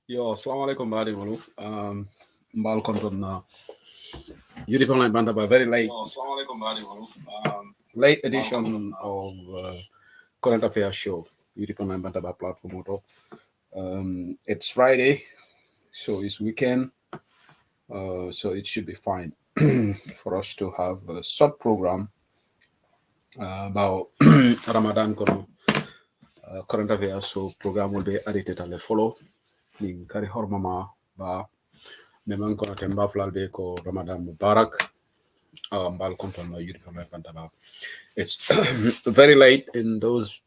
Yo, assalamualaikum badi malu. Mbal konton na Yuri Online Banda by very late Yo, assalamualaikum badi malu. late edition of Current Affairs show. Yuri Online Banda by platform auto. It's Friday, so it's weekend, so it should be fine for us to have a short program about Ramadan kono. Current Affairs so program will be edited and follow. Ning kari hormama ba memang kono temba flalbe ko Ramadan Mubarak. Mbal konton na Yuri Online Banda ba. It's very late in those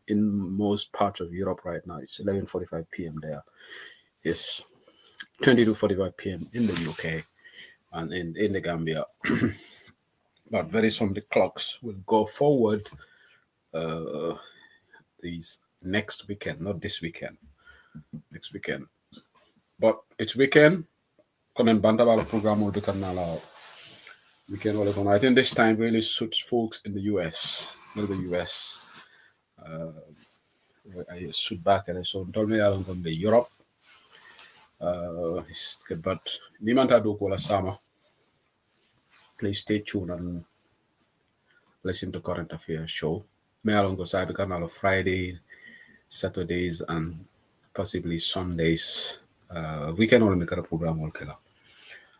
in most parts of Europe right now. It's 11:45 p.m. there. It's 22:45 p.m. in the UK and in the Gambia. But very soon the clocks will go forward these next weekend, not this weekend. Next weekend. But it's weekend. Konen Bandabala program will be kanala weekend. I think this time really suits folks in the US. Not the US. I shoot back and I saw told me I'm from the Europe. But Nimanta do kola sama. Please stay tuned and listen to Current Affairs show. Me along go side because Friday, Saturdays, and possibly Sundays. We can only make a program all killer.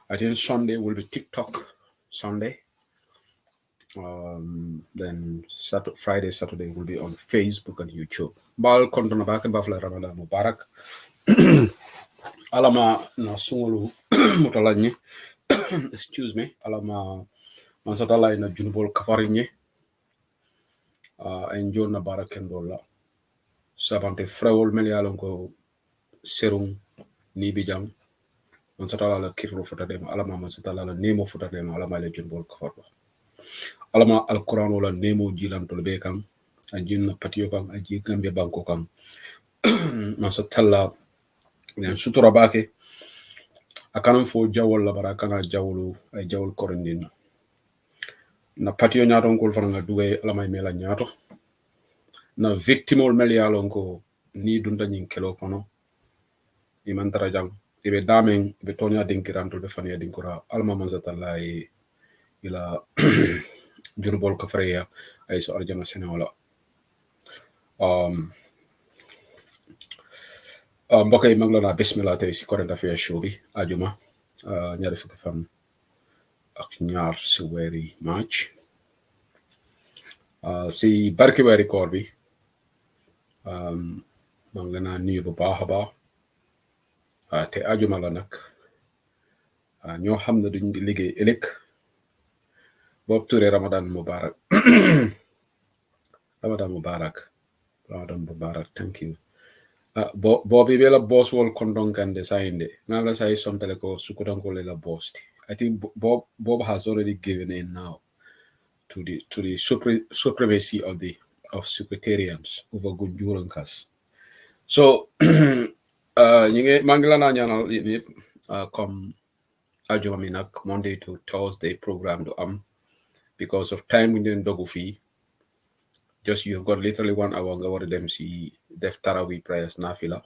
I think Sunday will be TikTok Sunday. Then Friday, Saturday will be on Facebook and YouTube. Bal kontona back and Buffalo Ramadan Mubarak. Alama na sungulu mutalanye. Excuse me. Alama masatala ina junubol kafarinye. Enjo na barakendola. Sabante frewol melialon ko serum ni bijang. Masatala la kifro futadem. Alama masatala la nemo futadem. Alama le junubol kafarwa. Alama alquran wala nemo jilam tolbe kam. Ajin na patio kam. Aji Gambia banko kam. Masatala yan sutura bake akanan fo jawol la bara kana jawolu ay jawol korindin na patio nyaato ngol fana nga duwe alamay mela nyaato na victimol mel yalon ko ni dunda nyin kelo kono iman tarajang ibe damen ibe tonya dinkiranto be fania dinkura alma manzata lay ila jurbol kafreya ay so arjana senewala mbokk yi mag la naa bismillah tey si Current Affairs show bi ajuma ñaari fukki fan ak ñaar si weeri March si barki weeri koor bi mag la naa nuyu bu baax a baax te ajuma la nag ñoo xam ne duñ di liggéey ëllëg boobu turee Ramadan Mubarak Ramadan Mubarak thank you Bobby bela boss wol kondon kande sainde ngala sai sompele ko sukudanko le la boss I think Bob has already given in now to the supremacy of secretarians over Gunjurankas. So ñinge mangla na ñanal ni comme ajuma mi nak Monday to Thursday program do because of time we didn't dogu fi just you've got literally 1 hour nga wara dem si def tarawih prayers nafila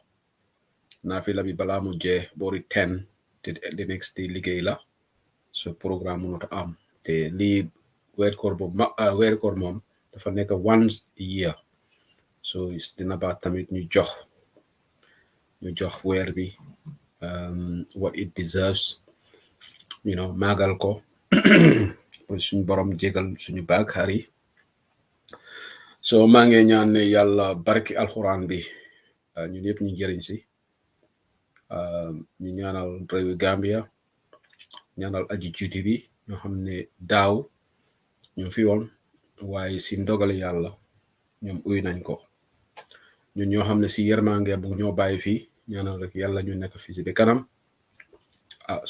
bi bala mu je bori 10 the next day liggéey la so programme not te li weer koor moom dafa nekk once a year so dina ba tamit ñu jox weer bi what it deserves magal ko pour suñu borom jégal suñu baakaar yi so maa ngi ñaan ne yàlla barki alxuraan bi ñun yëpp ñu jëriñ si ñu ñaanal réewi Gambia ñaanal aji juuti bi ñoo xam ne daaw ñu fi woon waaye si ndogal yàlla ñoom uy nañ ko ñun ñoo xam ne si yermange bu ñoo bàyyi fii ñaanal rek yàlla ñu nekk fii si bi kanam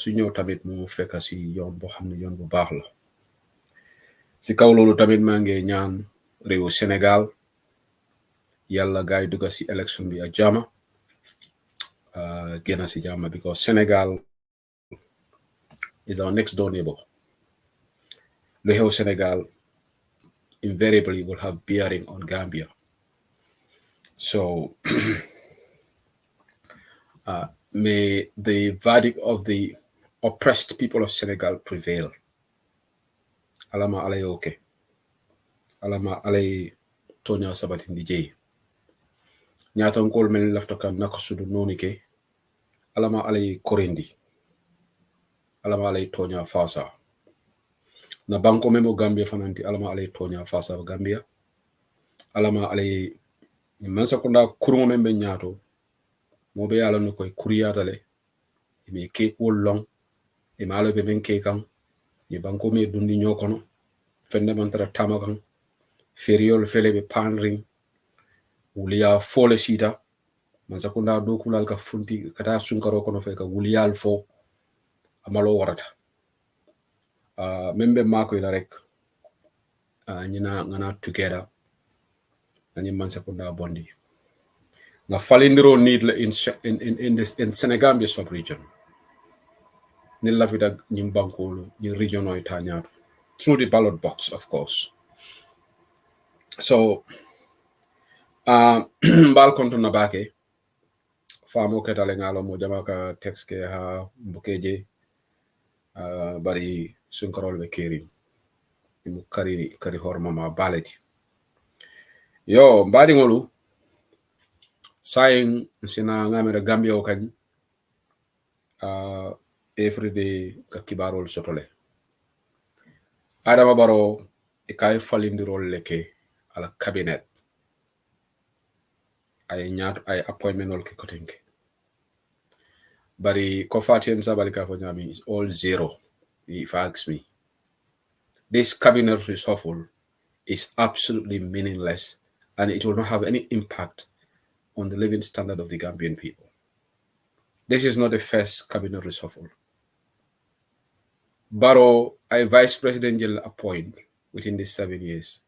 su ñëw tamit mu fekk si yoon boo xam ne yoon bu baax la si kaw loolu tamit maa ngi ñaan réewu Senegal yàlla gaay dugga si élection bi ak jàmm génn si jàmm because Senegal is our next door neighbor lu xew Senegal invariably will have bearing on Gambia so May the verdict of the oppressed people of Senegal prevail. Alama alay okay. Alama alay tonya sabatindi jay. Nyatan kol men lafta kan nakasudu noni ke. Alama alay korindi. Alama alay tonya fasa. Na banko memo Gambia fananti alama alay tonya fasa Gambia. Alama alay mansa kunda kurungo membe nyato. Mobe yala no koy kuriyata le. Me ke ko long. E malo be ben ke kan. Ni banko me dundi nyokono. Fende mantara tamakan. Feriol fele be panring. Wuliya fole sita. Mansa kunda do kulal ka funti kata sunkaro kono fe ka wuliyal fo. Amalo warata. Membe mako ila rek. Nyina ngana together. Nani mansa kunda bondi. Na falindiro need in Senegal sub-region. Nilla vida nyimbankulu ni region o itanyatu. Through the ballot box, of course. So, bal konto na bake. Famo ketale ngalo mo jamaka text ke ha mbukeje. Bari sunkarol be keri. Imu kari horma ma baleti. Yo, mbadi ngolu. Saying sina ngamere Gambia o kany. Every day ka kibarol sotole. Adama Barrow e kay falindirol leke ala cabinet. Ay appointment ke kotenke. Bari Kofatien Sabalika for Nyami is all zero, if you ask me. This cabinet reshuffle is absolutely meaningless and it will not have any impact on the living standard of the Gambian people. This is not the first cabinet reshuffle. Barrow, a vice president will appoint within these 7 years.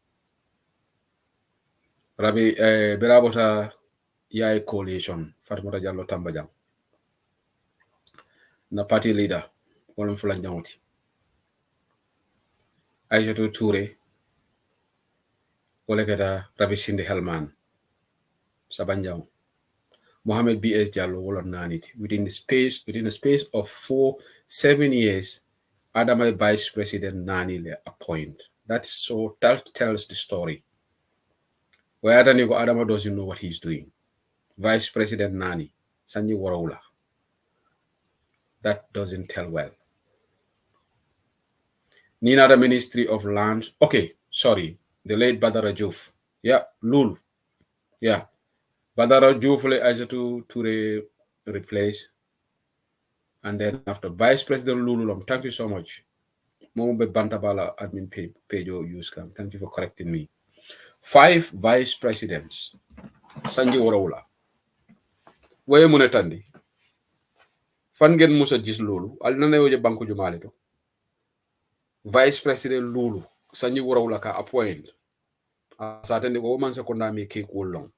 Rabi Berabota Yai coalition, Fatmata Jallo Tambajang. Na party leader, Wolum Fulanjangoti. Aishatou Touré, Oleketa Rabi Sindi Helman, Sabanjang. Mohamed B.S. Jallo Wolon Nanit. Within the space of 7 years, Adama Vice President Nani le appoint. That tells the story. Where Adama doesn't know what he's doing. Vice President Nani, Sanji Waraula. That doesn't tell well. Nina the Ministry of Lands. Okay, sorry. The late Badara Diouf. Yeah, Lul. Yeah. Badara Diouf le Aissatou Touré replace. And then after Vice President Lululom, thank you so much. Mombe Bantabala admin page or use cam. Thank you for correcting me. 5 vice presidents. Sanji Waraula. Where munetandi? Fangen Musa gis Lulu. Al nana yoje banku jumale to. Vice President Lulu. Sanji Waraula ka appoint. Certainly woman sekonda mi ke kulong.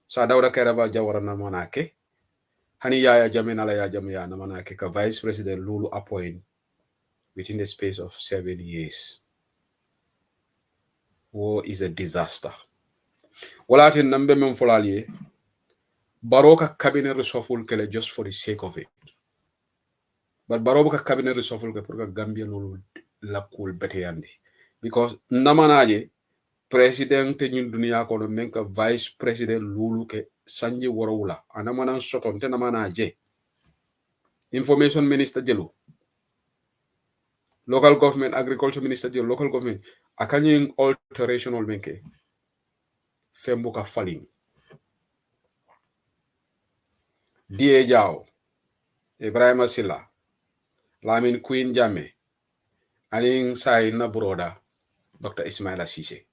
Sa dawda keraba jawara na manake. Hani yaya jamena la ya jamya na manake ka Vice President Lulu appoint within the space of 7 years. War is a disaster. Walatin nambe men folaliye. Baroka cabinet reshuffle kele just for the sake of it. But Baroka cabinet reshuffle ke purka Gambia nulu la cool bete yandi. Because namanaje president ñun dunia kono menka vice president Lulu ke Sanji Waraula. Anamanan soton te namanaje. Information minister jelu. Local government, agriculture minister jelu. Local government. Akanyin alteration ol menke. Fembuka falling. Die Jao, Ibrahim Silla, Lamin Queen Jame, aning say na broda, Dr. Ismaila Sise.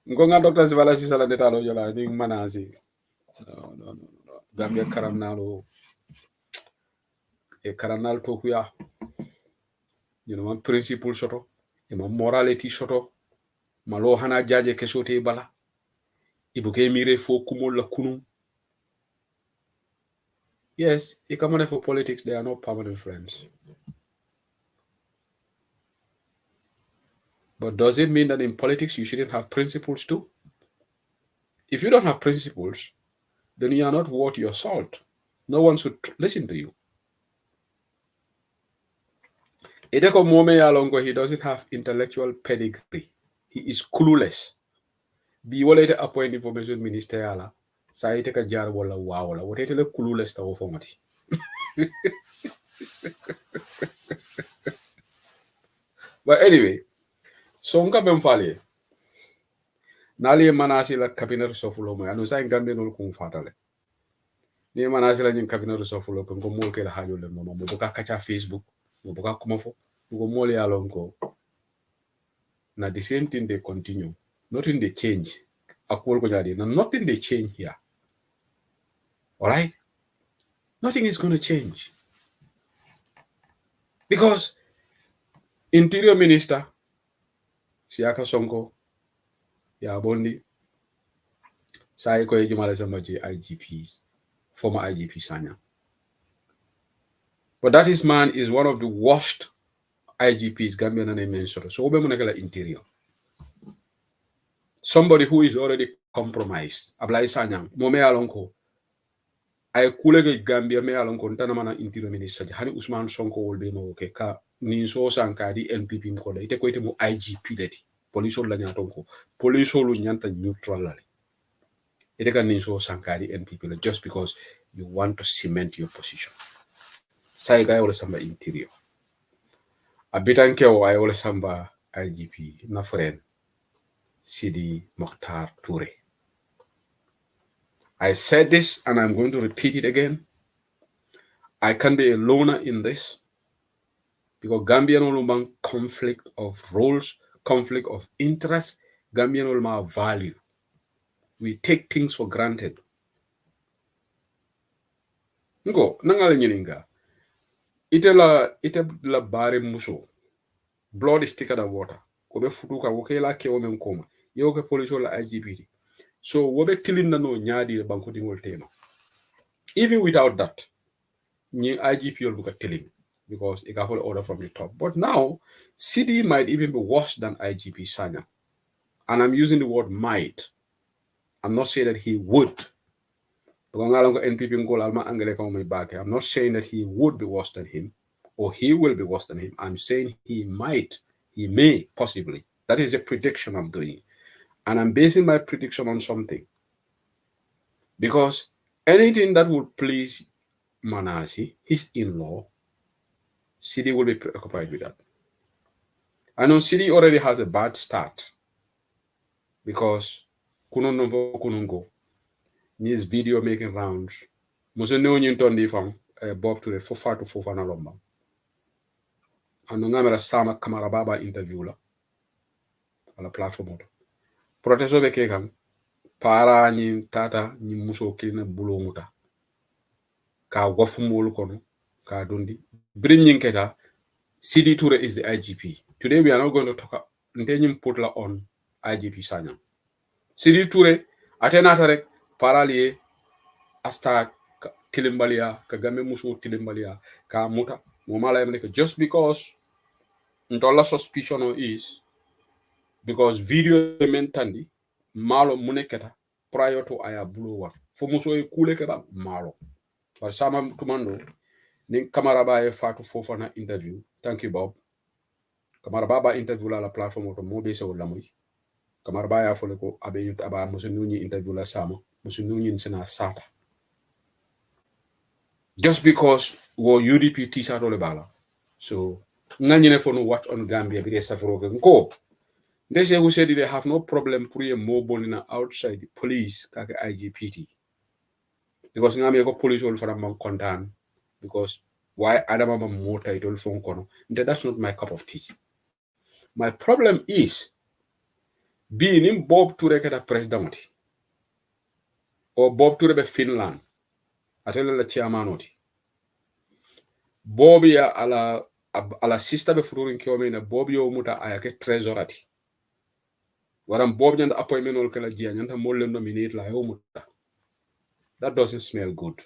Ngonga Dr. Ismaila Sise la detalo jola ning manasi. No. Gambia karamnalo. E karamnal tokuya. You know, man principle shoto, ma morality shoto, malo hana jaje kesote bala. Ibuke mire fo kumol la kunu. Yes, ikamane for politics, they are not permanent friends. But does it mean that in politics you shouldn't have principles too? If you don't have principles, then you are not worth your salt. No one should listen to you. Ideko Mome Yalongo, he doesn't have intellectual pedigree. He is clueless. Be wala appoint information minister yala. Sa ite ka jar wala wawala. What ite le clueless ta wofomati. But anyway, so nka bemfali. Nali manasi la cabinet sofulo mo. Anu sa ngambe no kung fatale. Ni manasi la cabinet sofulo ko mo ke la hajo le mo boka kacha Facebook, mo boka kumofo. Ngo mo le yalongo. Na the same thing they continue. Nothing they change. Nothing they change here. All right? Nothing is going to change. Because Interior Minister, Siaka Sonko, Yabondi, Saiko Ejumale Sambaji IGPs, former IGP Sanya. But that man is one of the worst IGPs Gambian and Minnesota. So Obemunagala Interior. Somebody who is already compromised. Ablai Sanyang, Mome Alonko. Ay kulega Gambia me alonko ntana mana Interior Minister. Hani Usman Sonko wolde mo ke ka ni so sankadi NPP mkola. Ite ko ite mo IGP leti. Police la nyatonko. Police lu nyanta neutral lali. Ite ka ni so sankadi NPP just because you want to cement your position. Sai ga wala samba Interior. Abitanke o ay wala samba IGP na friend Sidi Mokhtar Toure. I said this and I'm going to repeat it again. I can be a loner in this because Gambian Olumang conflict of roles, conflict of interest, Gambian Olumang value. We take things for granted. Ngo, nangala nyininga. Ite la bare muso. Blood is thicker than water. Kobe futuka woke la ke ome mkoma. Yoke police la IGPT. So wobe tilinda no nyadi banko dingol tema. Even without that, IGP will look at telling because it got order from the top. But now, CD might even be worse than IGP Sanya. And I'm using the word might. I'm not saying that he would. I'm not saying that he would be worse than him or he will be worse than him. I'm saying he might, he may, possibly. That is a prediction I'm doing. And I'm basing my prediction on something. Because anything that would please Manasi, his in-law, CD will be preoccupied with that. I know CD already has a bad start because Kunungo, his video making rounds. Musone Newton Defang, Bob to the Fofa to Fofana Lomba. And Namera Sama Kamarababa interview on the platform. Protestor Bekegam, Para ni Tata, ni Muso Kilina Bulonguta. Ka Wafumul Kono, Ka Dundi. Bringing Keta. CD Toure is the IGP. Today we are not going to talk Putla on IGP Sanya. CD Toure, Atenatarek, Paralie, Asta Tilimbalia, Kagame Musu Tilimbalia, Ka Muta, Momala America, just because Ntola suspicion is because video mentandi, Malo Muneketa, prior to Aya Blue for Muso Kulekeba, Malo. But Sama Tumando, Ning Kamaraba Fatu Fofana interview. Thank you, Bob. Kamaraba interview la platform of Mobe so Lamui. Kamaraba ya foleko abe aba musununi interview la Samo, musununi sena sata. Just because wo UDP teacher dole bala. So nganyene for no watch on Gambia bi safroge nko. They say who said they have no problem for a mobile outside the police kake IGPT. Because ngame ko police all for am content because why Adama more title phone kono. That's not my cup of tea. My problem is being in Bob Toure kata president or Bob Toure be Finland atele la chairmanoti Bob ya ala sister be fururin kewme na Bob yo muta ayake treasurati waram Bob nyanda appointment ol kala jia nyanda molle nominate la yo muta. That doesn't smell good.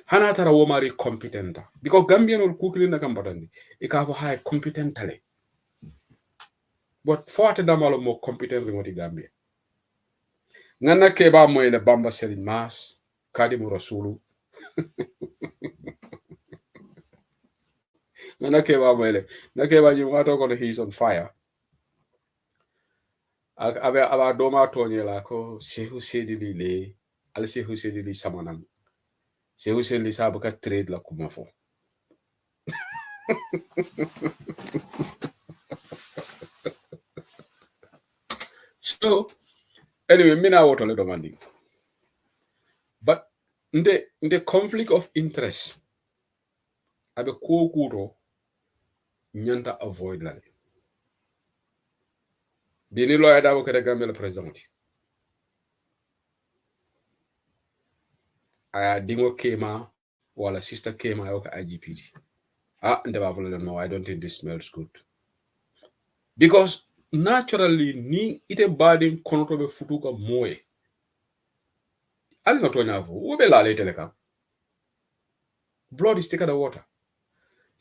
Hana tara womari competenta because Gambian ol kukili na kambatandi e ka fo high competentale but forte damalo mo competent remoti Gambia ngana keba moyle Bamba Serigne Mass Kadimu Rasulu ngana keba moyle na keba ñu wato ko he's on fire abe aba doma tonyela ko Shehu Sedili le al Shehu Sedili samanam Shehu Sedili sabu ka trade la kuma fo so anyway mina woto le demanding but the conflict of interest abe ko kuro nyanta avoid la bini lawyer dawo kede Gambia le president aya dingo kema wala sister kema yo ka IGPT ndeba volo no I don't think this smells good because naturally ni ite badin konoto be futuka moye ali nga tonya fo wo be la le teleka blood is thicker than water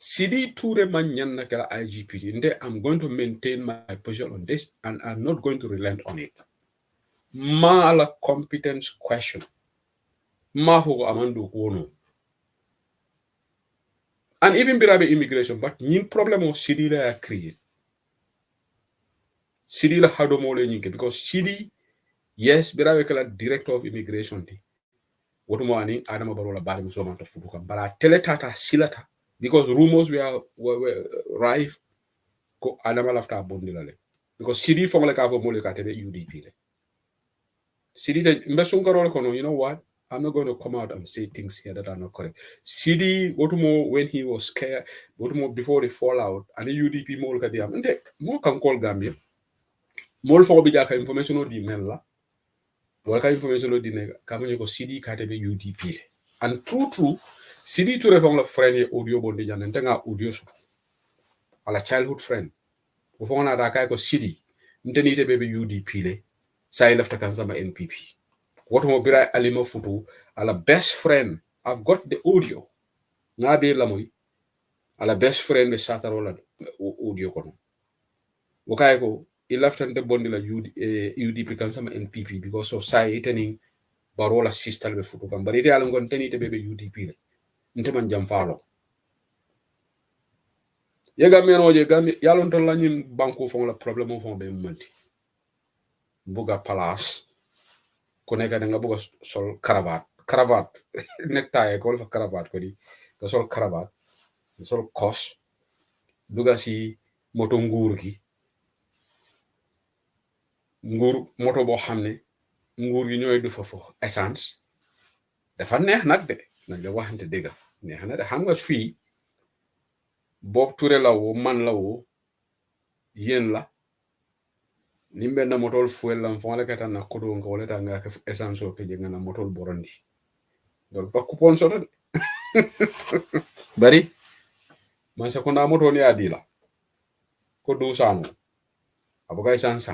Sidi Ture man na kala IGPT nde I'm going to maintain my position on this and I'm not going to relent on it ma la competence question ma fo amandu kono and even birabe immigration but nin problem o Sidi la create Sidi la hado mo le nyinke because Sidi yes birabe kala director of immigration ti woto mo ani adama barola bari muso man to fudu kam bara teletata silata because rumors were rife ko adama lafta bondi la le because Sidi fongole ka fo mo le ka tebe UDP le Sidi te mbesungaro kono you know what I'm not going to come out and say things here that are not correct. Sidi, Otumo, when he was scared, Otumo before the fallout, and the UDP more can diam. Nde more can call Gambia. More for bijaka information o di mela. More information o di nega. Kamu ko Sidi katebe UDP. And true, Sidi to refong la friend audio bondi jan ntenga audio su. Ala childhood friend. Ufona raka ko Sidi. Nteni te bebe UDP le. Sai left kansama NPP. What mo bira alima futu ala best friend I've got the audio na be lamoy ala best friend be satarola audio kono wakay ko il laftan de bondi la UDP kan sama NPP because of say tening barola system be futu kam bari te ala ngon teni te be UDP le nte man jam falo yega menoje gam yalon ton la ñin banko fon la problème fon be manti buga palace ko nekk da nga bëgg sol cravate necktie ko fa cravate ko di nga sol cravate sol kos duga si moto nguur gi moto boo xam ne nguur gi ñooy du fa fo essence dafa neex nag de nañ la waxante dëgga neex na de xam nga fii Bob Touré la woo man la woo yéen la nimbe na motol fuel lam fon la kata na kodo nga wala ta nga ka essence o ke nga na motol borondi dol ba coupon soto bari man sa ko na moto ni adila ko do sanu abuga essence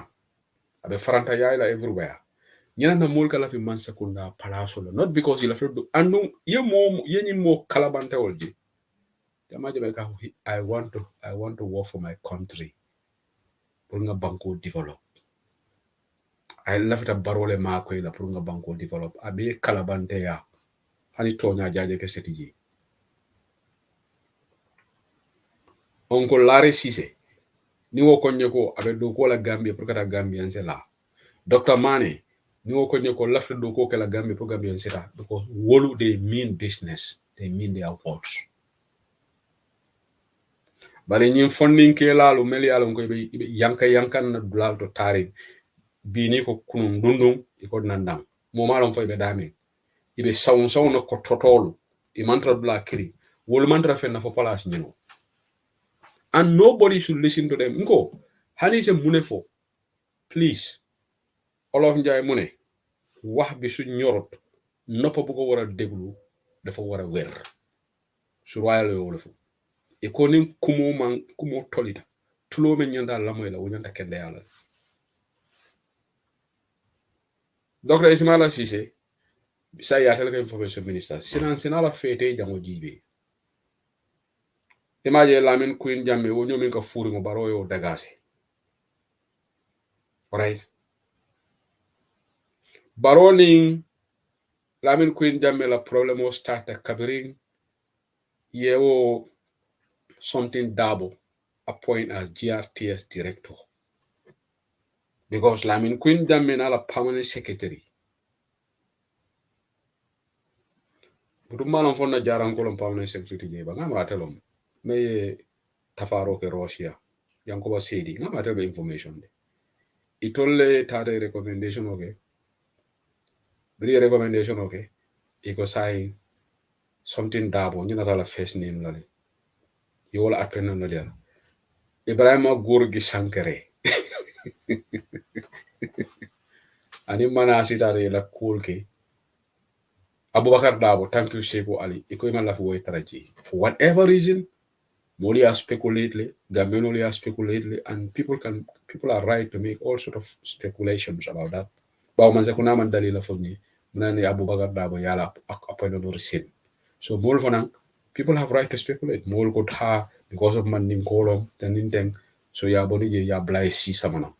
abe faranta yaay la everywhere ñina na mol kala fi man sa ko na palaso la not because il a fait do andum ye mo kalabante wolji dama jabe ka I want to work for my country pour nga banko develop ay lafita barole ma koy la pour nga banko develop abe kalabante ya hani tonya jaaje ke setiji onko lare sise ni wo konye ko abe do ko la Gambia pour kata Gambian c'est là Dr. Mane ni wo konye ko lafita do ko ke la Gambia pour Gambian c'est là because wolu they mean business they mean their works bari ñin funding ke laalu meli ala ko be yankan na dulal to tari bini ko kunun dundum iko nandam mo malon fo be dami ibe sawun no ko totolu e mantra bla kiri wol mantra fe na fo place ñino and nobody should listen to them ngo hani se munefo please olof njaay mune wax bi su ñorot nopp bu ko wara deglu dafa wara wer su royal wolof e ko nim kumo tolita tulo men ñanda la moy la wonanta kende yalla Dr. Ismaila Cissé sa yatal ka information minister sinan la fete jango jibe imaje lamin queen jambe wo ñomin ka furi mo baro yo dagasi right? Baroning Lamin Queen Jamela problem was started covering Yewo something double appoint as GRTS director. Because Lamin Queen Jamela a permanent secretary. Butumalon fonna jaran kolon permanent secretary jeba ngam ratelom. Me tafaro ke Russia. Yankoba Sedi. Ngam ratelo information de. Itolle tade recommendation okay. Bri recommendation okay. Iko sign something double. You not first name lale. You all attend no dia. Ibrahima Gorgi Sankare. Ani mana sitare la kulke. Abubakar Dabo, thank you, Sheikh Ali. Iko ima lafi way taraji. For whatever reason, Moli are speculately, Gamenoli are speculately, and people are right to make all sort of speculations about that. But man kuna man dalila fogni, manani Abubakar Dabo yala appointed no resin. So Mol fanang, people have right to speculate. Mol got ha because of man kolom, teninteng, so ya boni je ya blai si samana.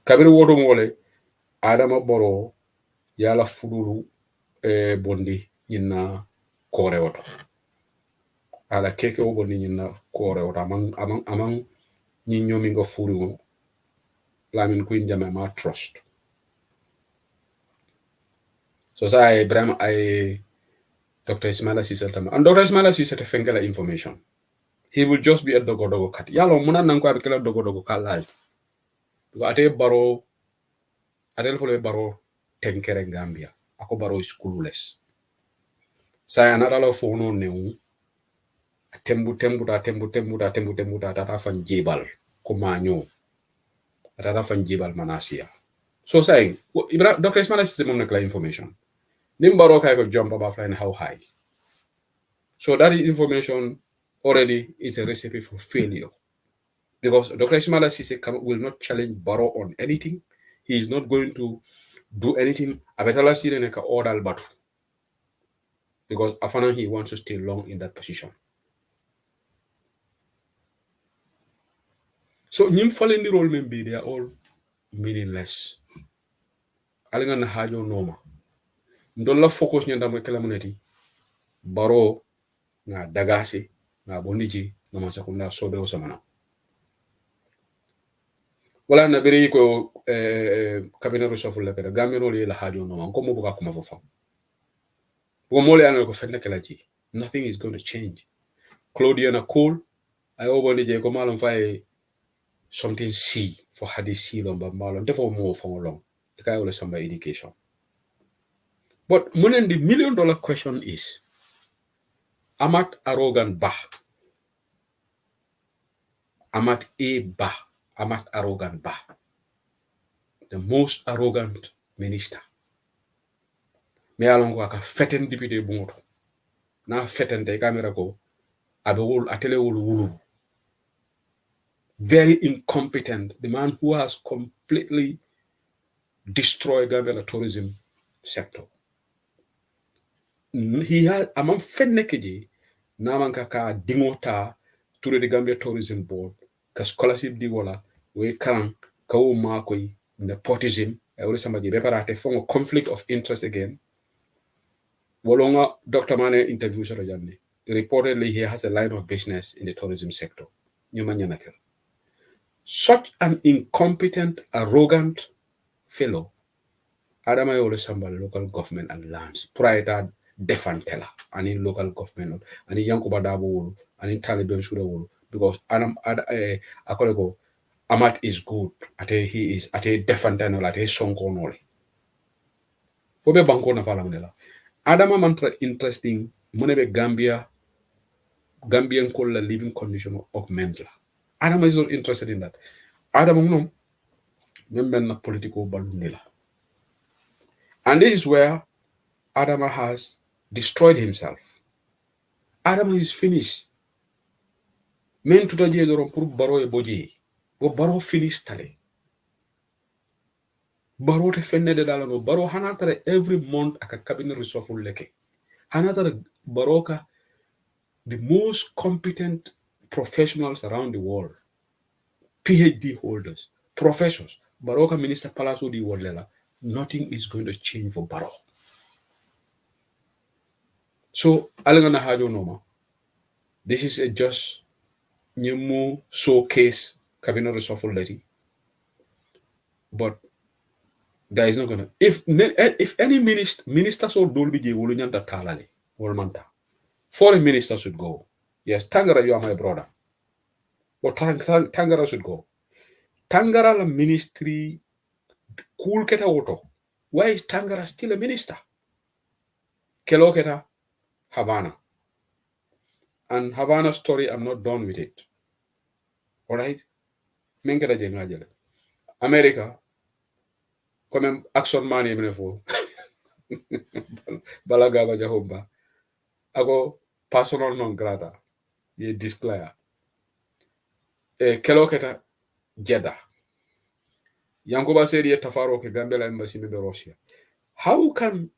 Kabiri wodo mole, Adama Boro, yala fuduru bondi nyina kore oto ala keke o bondi nyina kore oto amang nyi nyomi nga furi ngo Lamin Queen Jame ma trust. So sa ay Ibrahim ay Dr. Ismaila Cissé tama and Dr. Ismaila Cissé te fengela information. He will just be a dogo kat yalo muna nang ko abikela dogo kalal ko ate baro atel fole baro tenkere Gambia ako baro is clueless. Saya anata la fono neu tembu tata fan jibal kumanyo tata fan jibal manasia. So saying Dr. Ismaila Cissé mom nakla information. Nimbaro kay ko jump about flying how high. So that information already is a recipe for failure. Because Dr. Ismaila Cissé will not challenge Barrow on anything. He is not going to do anything. Abetala Sire neka order batu. Because Afana he wants to stay long in that position. So nyim falling the role member, they are all meaningless. Alinga na hajo noma. Ndola focus nyanda mwekela muneti. Barrow na dagasi na bondiji na masakunda sobe osamana. Wala na biri ko cabinet reshuffle la kada Gambia li la hajo noma ko mo buka kuma fofa. Bo mole anal ko fenna kala ji. Nothing is going to change. Claudia na cool I oboni je ko malum fay something C for hadith C lomba malum defo mo for long. The guy will some education. But the $1 million question is Amat arrogant bah. Amat A bah. Amat arrogant bah. The most arrogant minister. Me along waka feten deputy bungoto. Na feten te camera ko abewul atele wulu. Very incompetent. The man who has completely destroyed Gambia tourism sector. He has among fennekeji namanka ka dingota to the Gambia Tourism Board ka scholarship di wala we karan ka wo makoy nepotism e wala sama be parate fo conflict of interest again. Wolonga Dr. Mane interview so janne. Reportedly he has a line of business in the tourism sector. Such an incompetent, arrogant fellow Adama Yole Sambal local government and lands prior defantela and in local government and in Yankuba Dabo and in Taliban Shuda because Akolego Amat is good he is at a defantano at a sonko noli. Obe banko na falamunela. Adama mantra interesting monebe Gambian call living condition of mental. Adama is not interested in that. Adama no member na political balunela. And this is where Adama has destroyed himself. Adama is finished. Men to the doron pour Baro e boji. Bo Baro finished tale. Baro te fenne de dalano. Baro hanatare every month aka cabinet reshuffle leke. Hanatare Baroka the most competent professionals around the world. PhD holders, professors. Barrow ka minister palaso di wolela, nothing is going to change for Barrow. So alanga na hajo noma. This is a just new showcase cabinet reshuffle lady. But there is not gonna if any minister so dolby je wulu nyanta talale wol manta. Foreign minister should go. Yes, Tangara, you are my brother. But Tangara should go. Tangara la ministry cool keta woto. Why is Tangara still a minister? Kelo keta Havana. And Havana story, I'm not done with it. Alright? Menketa jengajele. America, comme action man yemne fo. Balagaba jahomba. Ago personal non grata. Ye disclare. Kelo keta Jeddah. Yankuba said ye tafaro ke Gambia la embassy be Russia. How can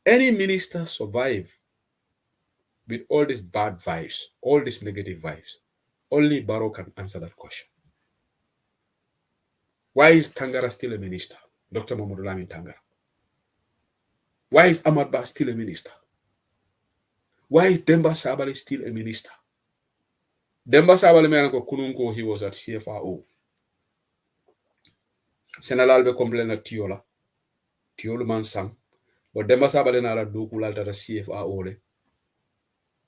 any minister survive with all these bad vibes, all these negative vibes? Only Barrow can answer that question. Why is Tangara still a minister? Dr. Mamadou Lamin Tangara. Why is Ahmad Ba still a minister? Why is Demba Sabali still a minister? Demba Sabali Melanko Kununko, he was at CFRO. Senegal be complain at Tiola. Tiolo man sang. But Demba Sabali nala doku lalta CFRO le.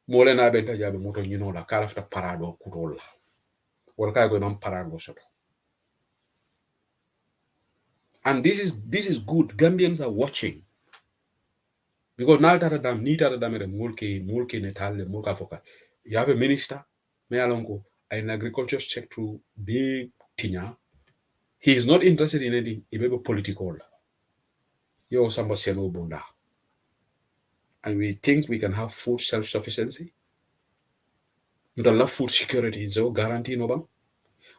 Mole na benta jabe moto nyino la kalafta parado kutola. Walka go nam parado soto. And this is good. Gambians are watching. Because now that mulke netale mulka foka. You have a minister, me alongo, in agriculture sector big tinya. He is not interested in anything, he may be political. Yo samba seno bunda. And we think we can have food self-sufficiency. Ndala food security is a guarantee no bang.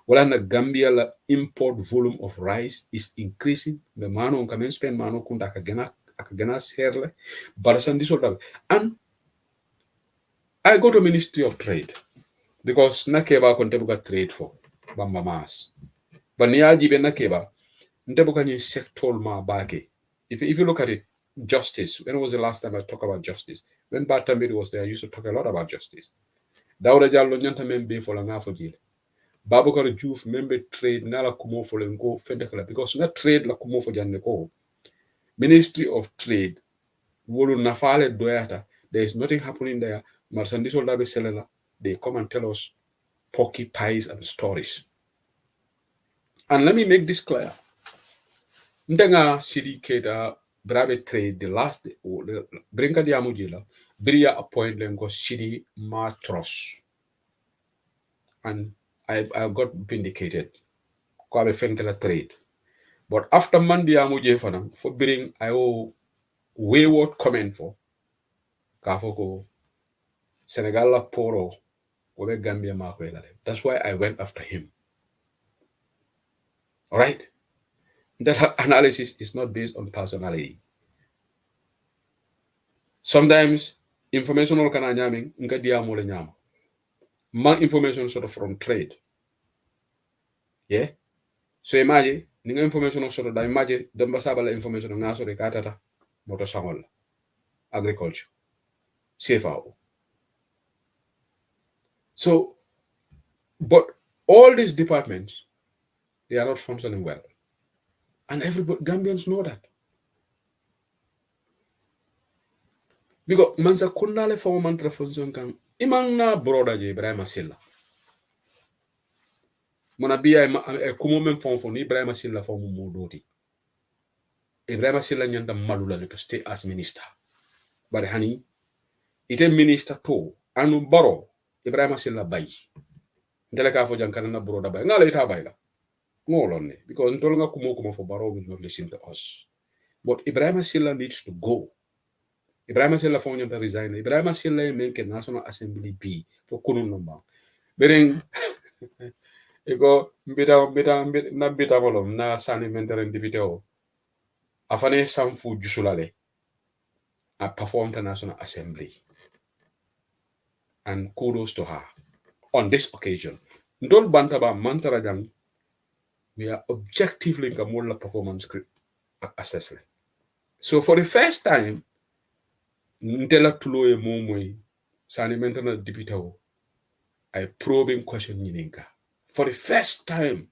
Well, in Gambia, the import volume of rice is increasing. The mano on kamen spend mano kunda akagena serle. Barasan disorder. And I go to Ministry of Trade because nakeba kontebuka trade for bamba mas. But niyaji be nakeba ntebuka ni sectoral ma bake. If you look at it, justice. When was the last time I talked about justice? When Batambiri was there, I used to talk a lot about justice. Dawda Jallo nyanta membe for la ngafo jile. Babakar Juf member trade nala kumo for lengo fendekala because na trade la kumo for janne ko. Ministry of Trade wolu nafale doyata. There is nothing happening there. Marsandiso labe selela. They come and tell us porky pies and stories. And let me make this clear. Ndenga city keda brabe trade the last day brinka diamujila bria appoint lengo city matros. And I got vindicated. Kwabe fenkela trade. But after Mandia Muje for bring I owe wayward comment for Kafoko Senegal Poro Obe Gambia Markwela. That's why I went after him. Alright? That analysis is not based on personality. Sometimes information or kana nyaming nga diamole nyama. Ma information sort of from trade. Yeah? So imagine ninga information sort of da imagine demba sabala information nga sort of katata moto sangol agriculture. CFAO. So, but all these departments, they are not functioning well. And everybody, Gambians know that. Because mansa kundale for mantra function kan imang broda je Ibrahim Silla. Mona biya kumo men fon Ibrahim Silla for modoti. Ibrahim Silla nyanda malula to stay as minister. But honey, ite minister to anu baro Ibrahim Silla bay. Ndele ka fo jankana na broda bay. Ngala ita bay la. Ngolone because ntolunga kumo for baro will not listen to us. But Ibrahim Silla needs to go. Ibrahim Silla phone to resign. Ibrahim Silla make National Assembly B for kunun number. Bering ego mbita bolom na sani menteren dipiteo. Afane samfu jusulale. I performed the National Assembly. And kudos to her on this occasion. Ndol bantaba mantarajang we are objectively the performance assessment. So for the first time, Ntela tulo e momoy sani mentana dipitawo I probing question nyininka. For the first time,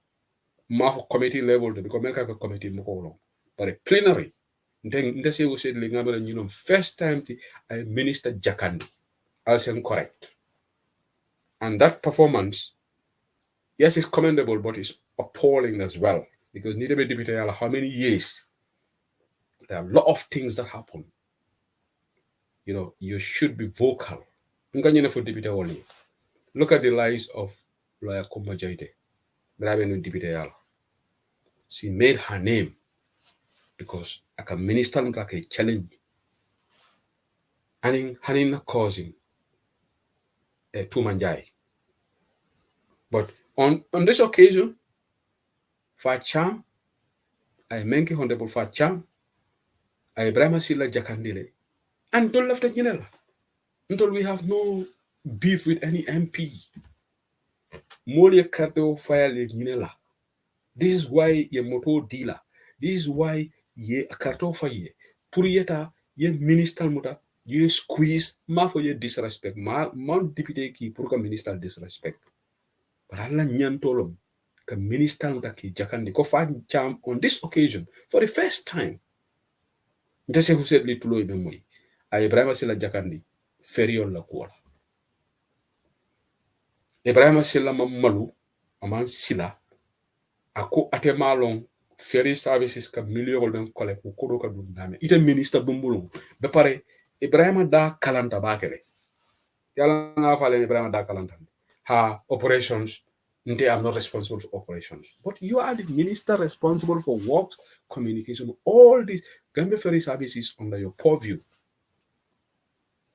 for committee level, because Melka committee mukolo. But a plenary, ndese you said lingamela nyunom first time I minister Jakandi. I'll say correct. And that performance, yes, it's commendable, but it's appalling as well. Because neither be deputy how many years there are a lot of things that happen. You should be vocal. For deputy only. Look at the lives of Lawyer Kumba Jaite. She made her name because like a minister like a challenge. And in causing a two-man. But on this occasion, Facham, I menki honorable Facham, I Brahma Silla Jakandile, and don't left the until we have no beef with any MP. Molia Cardo fire Ginella. This is why ye motor dealer. This is why ye a carto fire. Purieta ye minister muta ye squeeze ma for ye disrespect. Ma deputy ki purka minister disrespect. But Allah nyantolom ka minister muta ki jakandi ko Facham on this occasion for the first time. Ndese who said li tulo ibe moy. Ay Ibrahima Silla Jakandi feriol la kuala. Ibrahima Silla malu aman sila ako ate malong ferry services ka million den kole ko kodo ka dum dame ite minister bumbulu be pare Ibrahima da kalanta bakere yalla nga fale Ibrahima da kalanta ha operations nte I'm not responsible for operations but you are the minister responsible for works communication all these Gambia ferry services under your purview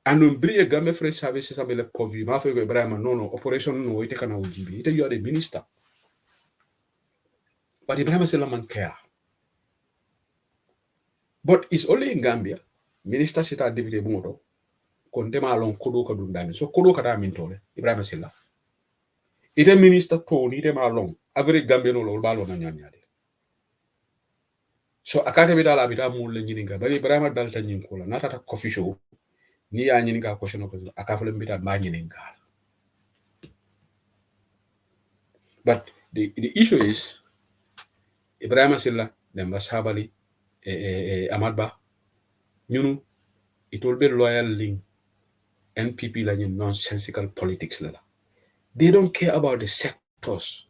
and bring Gambia ferry services under your purview ma fe Ibrahima no operation no ite kana ujibi ite you are the minister. But Ibrahima Silla man care. But it's only in Gambia. Minister Sita Deputy Bungo. Kontema along Kodo Kadundami. So Kodo Kadamin tole. Ibrahima Silla. Ite minister Tony ite malong. Every Gambian ol balo na nyanyade. So akate bidala bida mule nyininga. Bali Ibrahima dalta nyinkola. Natata coffee show. Ni ya nyininga question of akafule mbita ba nyininga. But the issue is Ibrahima Silla dem Sabali Amadba ñunu it will be loyal link NPP la nonsensical politics lala. They don't care about the sectors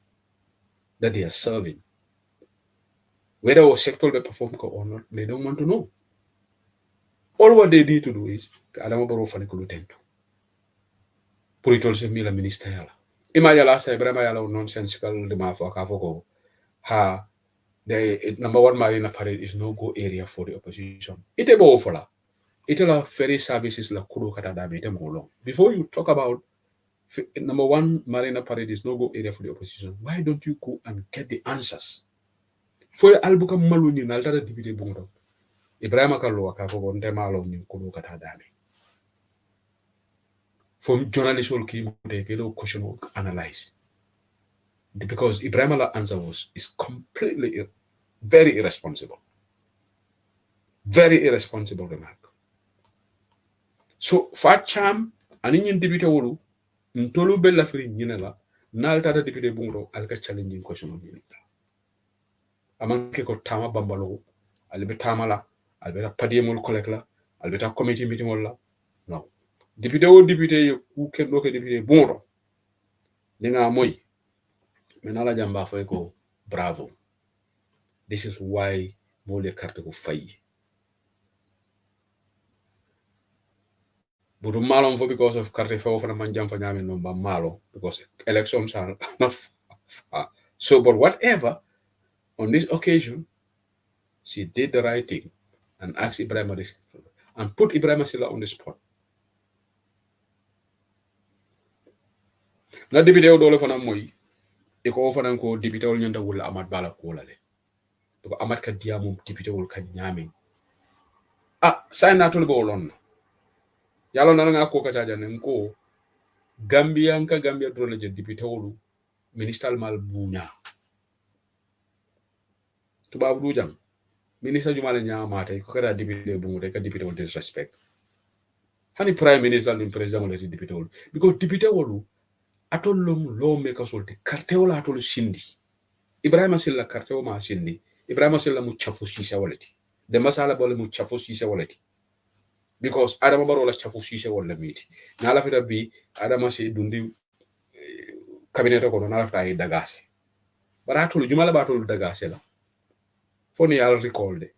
that they are serving. Whether our sector will perform or not, they don't want to know. All what they need to do is Adama Barrow fanikulu tentu. Puritol se mila minister yala. Ima yala sa Ibrahima yala nonsensical de mafo akafoko. Ha the number one marina parade is no go area for the opposition. Ite bo ofola. Ite la ferry services la kudu kata dabe ite mo. Before you talk about number one marina parade is no go area for the opposition, why don't you go and get the answers? For albuka maluni na altara dibite bungo. Ibrahima Kallo akafoko ndemalo ni kudu kata dabe. From journalists will keep the question will analyze. Because Ibrahim's answer is completely very irresponsible. Very irresponsible remark. So Facham anin debate wolu ntolu bella firi nyinela nalta da debate bungro alka challenging question on yinita. Amanke ko tama bambalo albe tamala albe padiemol kolekla albe committee meeting wala no. Debate who can look at debate bungro ninga moy menala jamba fay ko bravo. This is why mole carte ko fay. But malon for because of carte fay for manjam for nyame no ba malo because elections are not so but whatever on this occasion she did the right thing and asked Ibrahima this and put Ibrahima Silla on the spot. Na debite dole fana moy e ko fana ko debite wol nyanta wala amat bala ko lale to amat ka diamum debite wol kan nyame say na tol bo lon yalo na nga ko ka jaja nen ko Gambia drone je debite wolu minister mal bunya tubaab du jang minister jumale nyaamate ko kada député bungude ka député wol disrespect hani prime minister ni president wol député wol because député wolu atol lo me ka solte carte wala atol sindi ibrahima silla carte o ma sindi ibrahima silla mu chafu sisa walati de masala bole mu chafu sisa walati because adama baro la chafu sisa wala miti na la fita bi adama se dundi cabinet ko na la fita ay dagase baratulu jumala batulu dagase la foni al recall de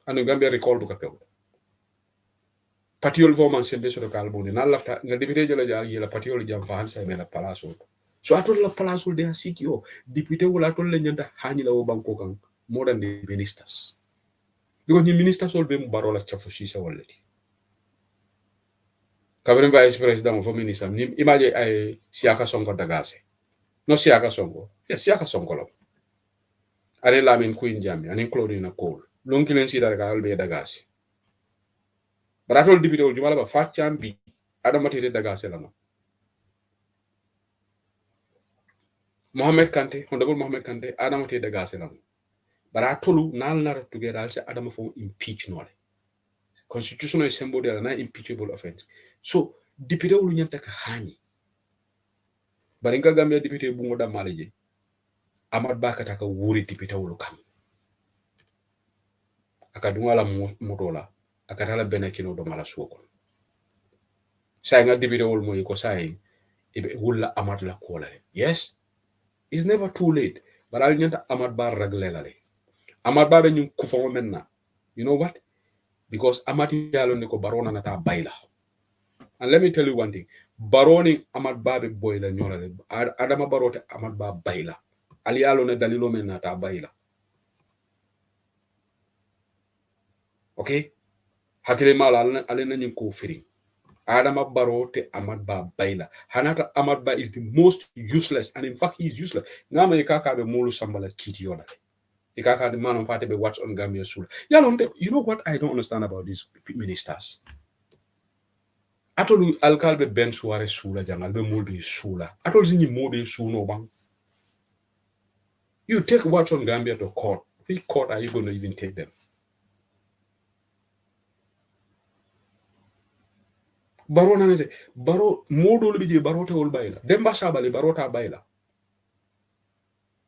anu gambia recall du ka kew patiol fo man sende so kal boni na lafta nga député jola ja yela patiol jam fa han sa me la palaso so atol la palaso de sikio député wala atol le nyanda hani la o banko kan more than the ministers because ni ministers sol be mu barola chafu sisa walati kabren vice president fo minister ni imaje ay siaka sonko dagase no siaka sonko ya siaka sonko lo ale lamin queen jami anin chlorina coal lonkilen sida ka albe dagase baratol député wol jumala ba fatcham bi adamatete dagase lana Mohamed Kante, Honorable Mohamed Kante, Adam te daga selam. Bara tolu nal nar together se Adam fo impeach no. Constitutional assembly de na impeachable offense. So député wulu nyanta ka hani. Bari nga Gambia député bu ngoda maleje. Amad Bakata ka wuri député wulu kam. Aka dungala motola, aka tala benakino do mala suko. Say nga député wulu moy ko say ibe wulla amad la kolale. Yes. It's never too late. But I'll nyanta amad bar regularly. Amad ba be ñu kufo menna. You know what? Because Amati Yalo Niko Barona Nata Baila. And let me tell you one thing. Baroni Amad Babe Boila Nyola. Adama Barote Amad Ba Baila. Alialo ne Dalilo Menata Baila. Okay? Hakile Mala Alena Nyuko Firi. Adama Barote Amad Ba Baila. Hanata Amad Ba is the most useless. And in fact, he's useless. Ngama Ikaka be Molu Sambala Kiti Yola. Ikaka the man on Fate be watch on Gambia Sula. You know what I don't understand about these ministers? Atolu alkalbe ben suare sula jangal be molbe sula. Atol zini mobe suno bang. You take what's on Gambia to court. Which court are you going to even take them? Baro nanete. Baro modo libije barote ol baila. Demba Sabali barota baila.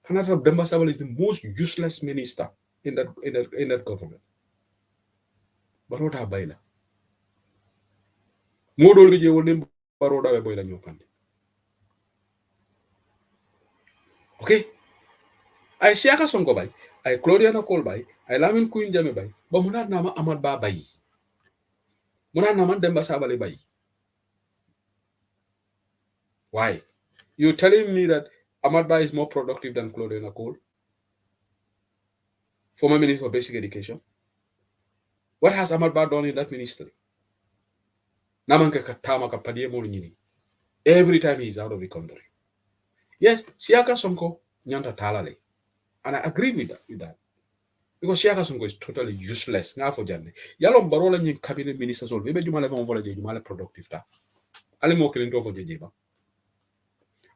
Hanata Demba Sabali is the most useless minister in that government. Barota baila. Modo libije ol dem baroda baila nyopande. Okay? Ay siaka sonko bay, ay Claudiana Cole bay, ay Lamin Queen Jame bay, ba munat nama Amad Ba bay. Munat nama Demba Sabali bay. Why? You telling me that Amad Ba is more productive than Claudiana Cole? Former Minister of Basic Education. What has Amad Ba done in that ministry? Namanke katama kapadiye mo nyini. Every time he is out of the country. Yes, siaka sonko nyanta talale. And I agree with that. Because Siaka Sonko is totally useless. Now for Janne. Yalom barola nyi cabinet minister solve. Ebe jumale fon vola je jumale productive ta. Ali mo kilin to for jeba.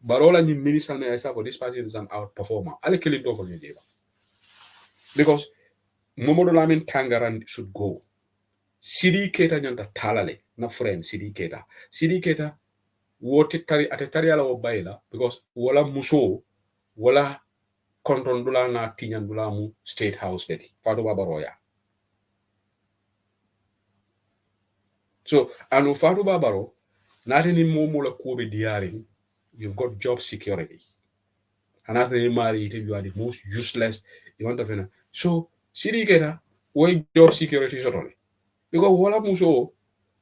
Barola nyi minister me aisa for this person is an outperformer. Ali kilin to for jeba. Because Momodo Lamin Tangaran should go. Sidi Keta nyanta talale na friend Sidi Keta. Sidi Keta wote tari atetari ala wabaila because wala muso wala konton dula na tinyan dula mu state house dedi Fatou Baba Roya. So anu Fatou Baba Ro nati ni momo la kobe diaring you've got job security. And as they marry you are the most useless you want to so Sidi Keta why job security sotole because wala muso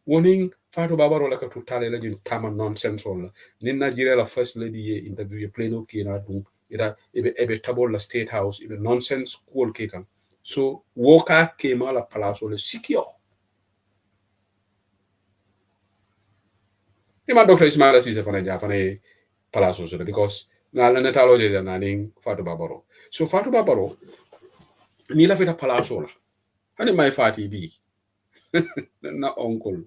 warning Fatou Baba Ro la ka tutale la jin tama nonsense wala ni Nigeria la first lady ye interview ye play no kina du ida ebe table la state house ebe nonsense school kekan so woka kema la palaso le secure ima Dr. Ismaila Ceesay fana ja fana palaso so because na la netalo je na ning Fatou Baba Ro so Fatou Baba Ro ni la feta palaso la hani mai fati bi na uncle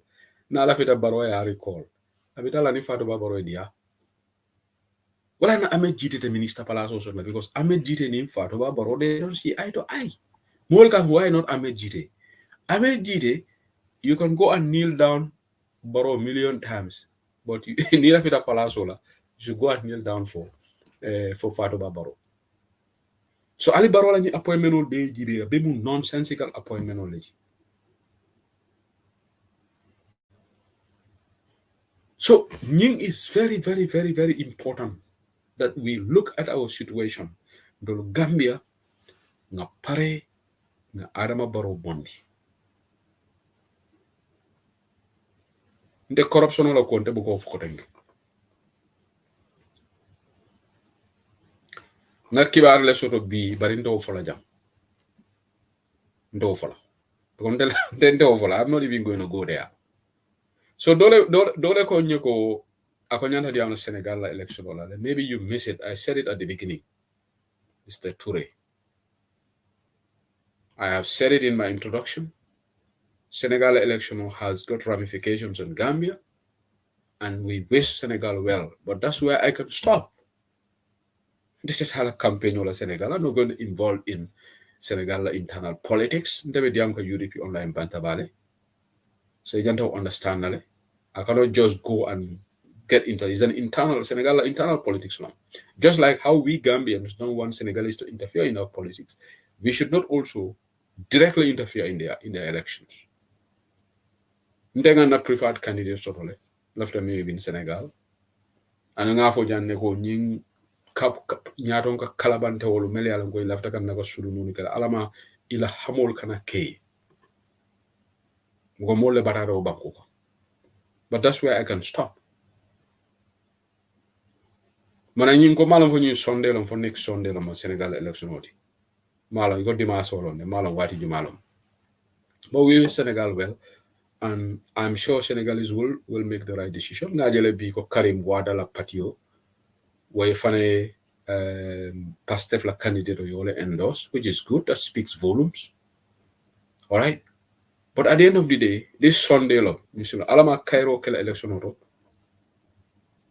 na la feta baro ya recall abita la ni Fatou Baba Ro dia wala na Ahmed Jite te minister palaso so because Ahmed Jite ni Fatou Ba Barrow they don't see eye to eye. Molka, why not Ahmed Jite? Ahmed Jite, you can go and kneel down Barrow a million times, but you need a palaso la, you should go and kneel down for Fatou Ba Barrow. So Ali Barrow la ni appointment ol be jibe be mu nonsensical appointment ol leji. So Ning is very, very, very, very important that we look at our situation. Dolo Gambia nga pare nga Adama Barrow bondi. Nde corruption la konte bu ko fukotengi. Nga kibar le soto bi bari ndo fola jam. Ndo fola. Because ndo fola, I'm not even going to go there. So dole ko nyeko akonyanta di amna Senegal la election wala. Maybe you miss it. I said it at the beginning. Mr. Toure. I have said it in my introduction. Senegal election has got ramifications in Gambia, and we wish Senegal well. But that's where I can stop. This is how a campaign or Senegal. I'm not going to involve in Senegal internal politics. Ndebe diamka UDP online bantabale. So you don't understand that. I cannot just go and get into it. It's an internal Senegal internal politics now. Just like how we Gambians don't want Senegalese to interfere in our politics, we should not also directly interfere in their elections. Ndenga na preferred candidate sotole left me in Senegal. And nga fo janne ko nying kap nyaton ka kalabante wolu meli ala ngoy lafta kan nako sulu nunu kala alama ila hamol kana kay ngo mole bararo banko. But that's where I can stop. Mana nyim ko malam fo nyi sondelo fo next sondelo mo Senegal election oti. Malam ko dimanche solonde malam wati ju malam. But we wish Senegal well, and I'm sure Senegalese will make the right decision. Najele bi ko Karim Wade la patio way fane Pastef la candidate yole endorse, which is good. That speaks volumes. All right. But at the end of the day, this Sunday lo, alama Cairo kela election oro.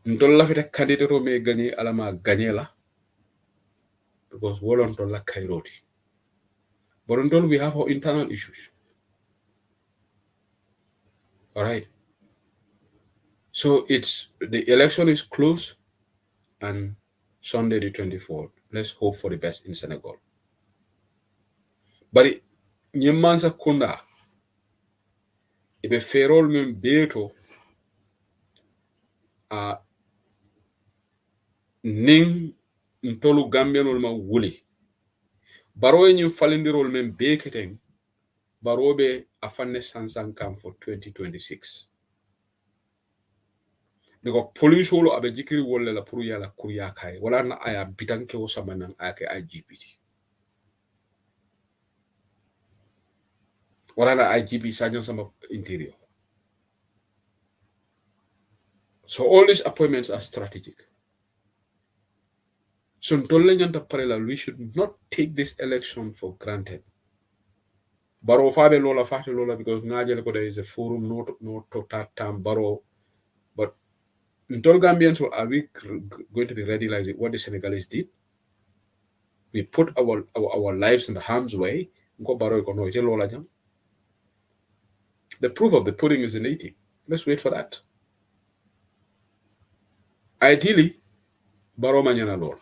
Ntolla fite candidate o me gagner alama gagner la, because wolon tolla Cairo ti. But until we have our internal issues. All right. So the election is close, and Sunday the 24th. Let's hope for the best in Senegal. But Nyemansa Kunda, ibe ferol men beto ning ntolu Gambianol ma wuli. Baro ñu falindirol men beketeng barobe afanne sansan kam for 2026. Because police wolo abe jikiri wolle la pour yala kuriya kay wala na aya bitanke o samanan ake IGPT. Wala na IGP Sergeant Sama Interior. So all these appointments are strategic. So we should not take this election for granted. Baro fabe lola fate lola because there is a forum no total time baro. But Ntol Gambians, are we going to be ready like what the Senegalese did? We put our lives in the harm's way. The proof of the pudding is in eating. Let's wait for that. Ideally, Baro Manyana Lola.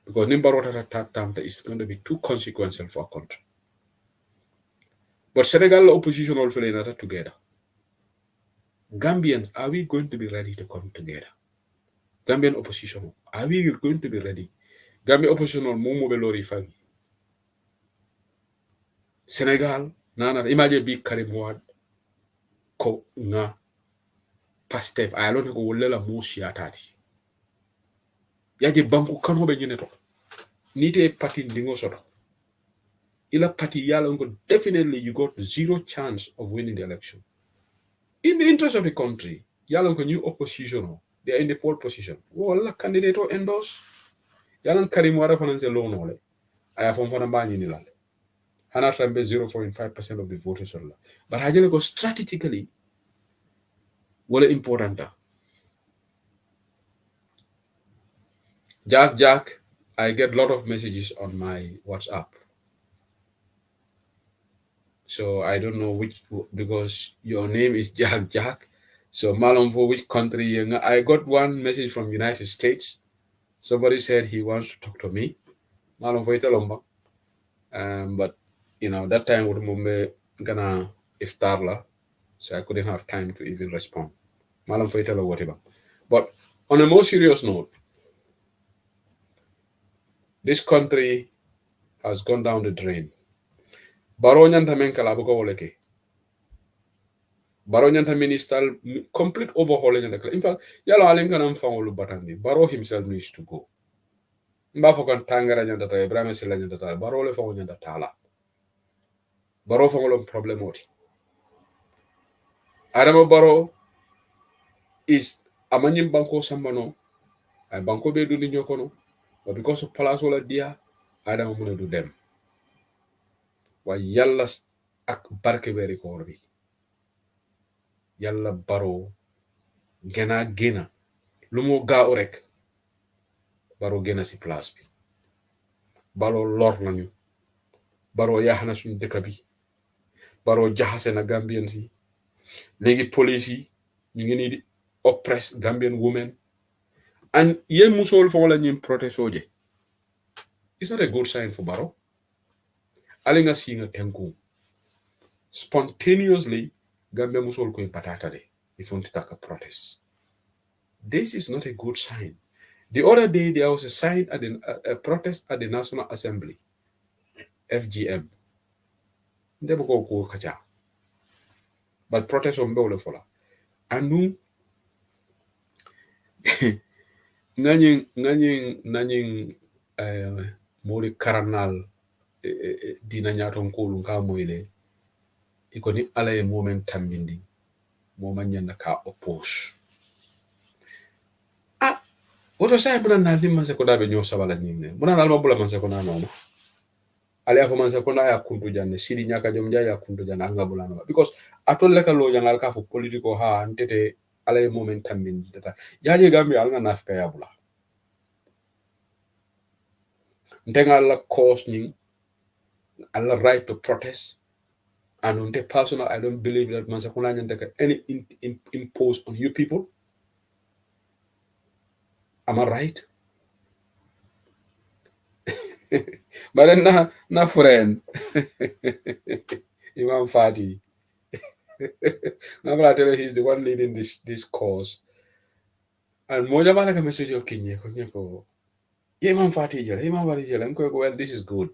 Because Nimbarota is going to be too consequential for our country. But Senegal opposition also are together. Gambians, are we going to be ready to come together? Gambian opposition, are we going to be ready? Gambian opposition on Momo Belori Fagi. Senegal, Nana, imagine big Karim Wade, ko na Pastef, I don't know who will moshi atati. Yaji banku kano be nyeneto. Nite party ndingo soto. Ila party yala unko definitely you got zero chance of winning the election. In the interest of the country, yala unko new opposition, they are in the pole position. Wala candidate or endorse. Yala Karim Wade finance loan ole. Aya fon fana ba nyini lale. Hana trambe 0.5% of the voters. But hajele go strategically wala important. Jack, I get a lot of messages on my WhatsApp. So I don't know which, because your name is Jack. So Malum, for which country? I got one message from United States. Somebody said he wants to talk to me. Malum for Italomba. But that time would mumbe gonna iftar la, so I couldn't have time to even respond. Malum for Italo whatever. But on a more serious note, this country has gone down the drain. Baro nyanta men kala buko woleke. Baro nyanta minister complete overhauling in the In fact, yalo alen kanam fangolu batandi. Baro himself needs to go. Mba fokan tangara nyanta ta Ibrahim Silla nyanta ta. Baro le fango nyanta tala. Baro fangolo problem oti. Adama Baro is amanyim banko sambano. Ay banko be du ni nyokono. But because of palasola dia, Adama muna do them. Wa yalla ak barke beri korbi. Yalla Baro gena lumo ga orek. Baro gena si place bi. Baro lor nañu. Baro yaxna suñu dëkk bi. Baro jaxase na Gambian si. Legi police yi ñu ngi ni di oppress Gambian women. And ye musol fo la ñim protesoje. It's not a good sign for Baro. Alinga singa tenku. Spontaneously, Gambia musol ko patata de. If you take a protest. This is not a good sign. The other day, there was a sign at a protest at the National Assembly, FGM. Never go kacha. But protest on Bole Fola. And nu nanying mori karanal dina nyaton ko lunga moyle ikoni ala e moment tambindi mo manyanda ka oppose. Woto sai buna na limma se ko dabe nyo sabala nyingne buna na alma bula man se ko na no ali afo man se ko na ya kuntu janne sidi nyaka jom ya kuntu janne anga bula no because atolle ka lo jangal ka fo politiko ha antete ala e moment tambindi tata yaje Gambia alga nafika ya bula ndenga la cause ning alla right to protest and on the personal I don't believe that man se ko na nyande any impose on you people. Am I right? But then na friend. Imam Fati. I'm tell you, he's the one leading this cause. And moja bala ka message yo kinye ko. Imam Fati jela, Imam Fati jela. Well, this is good.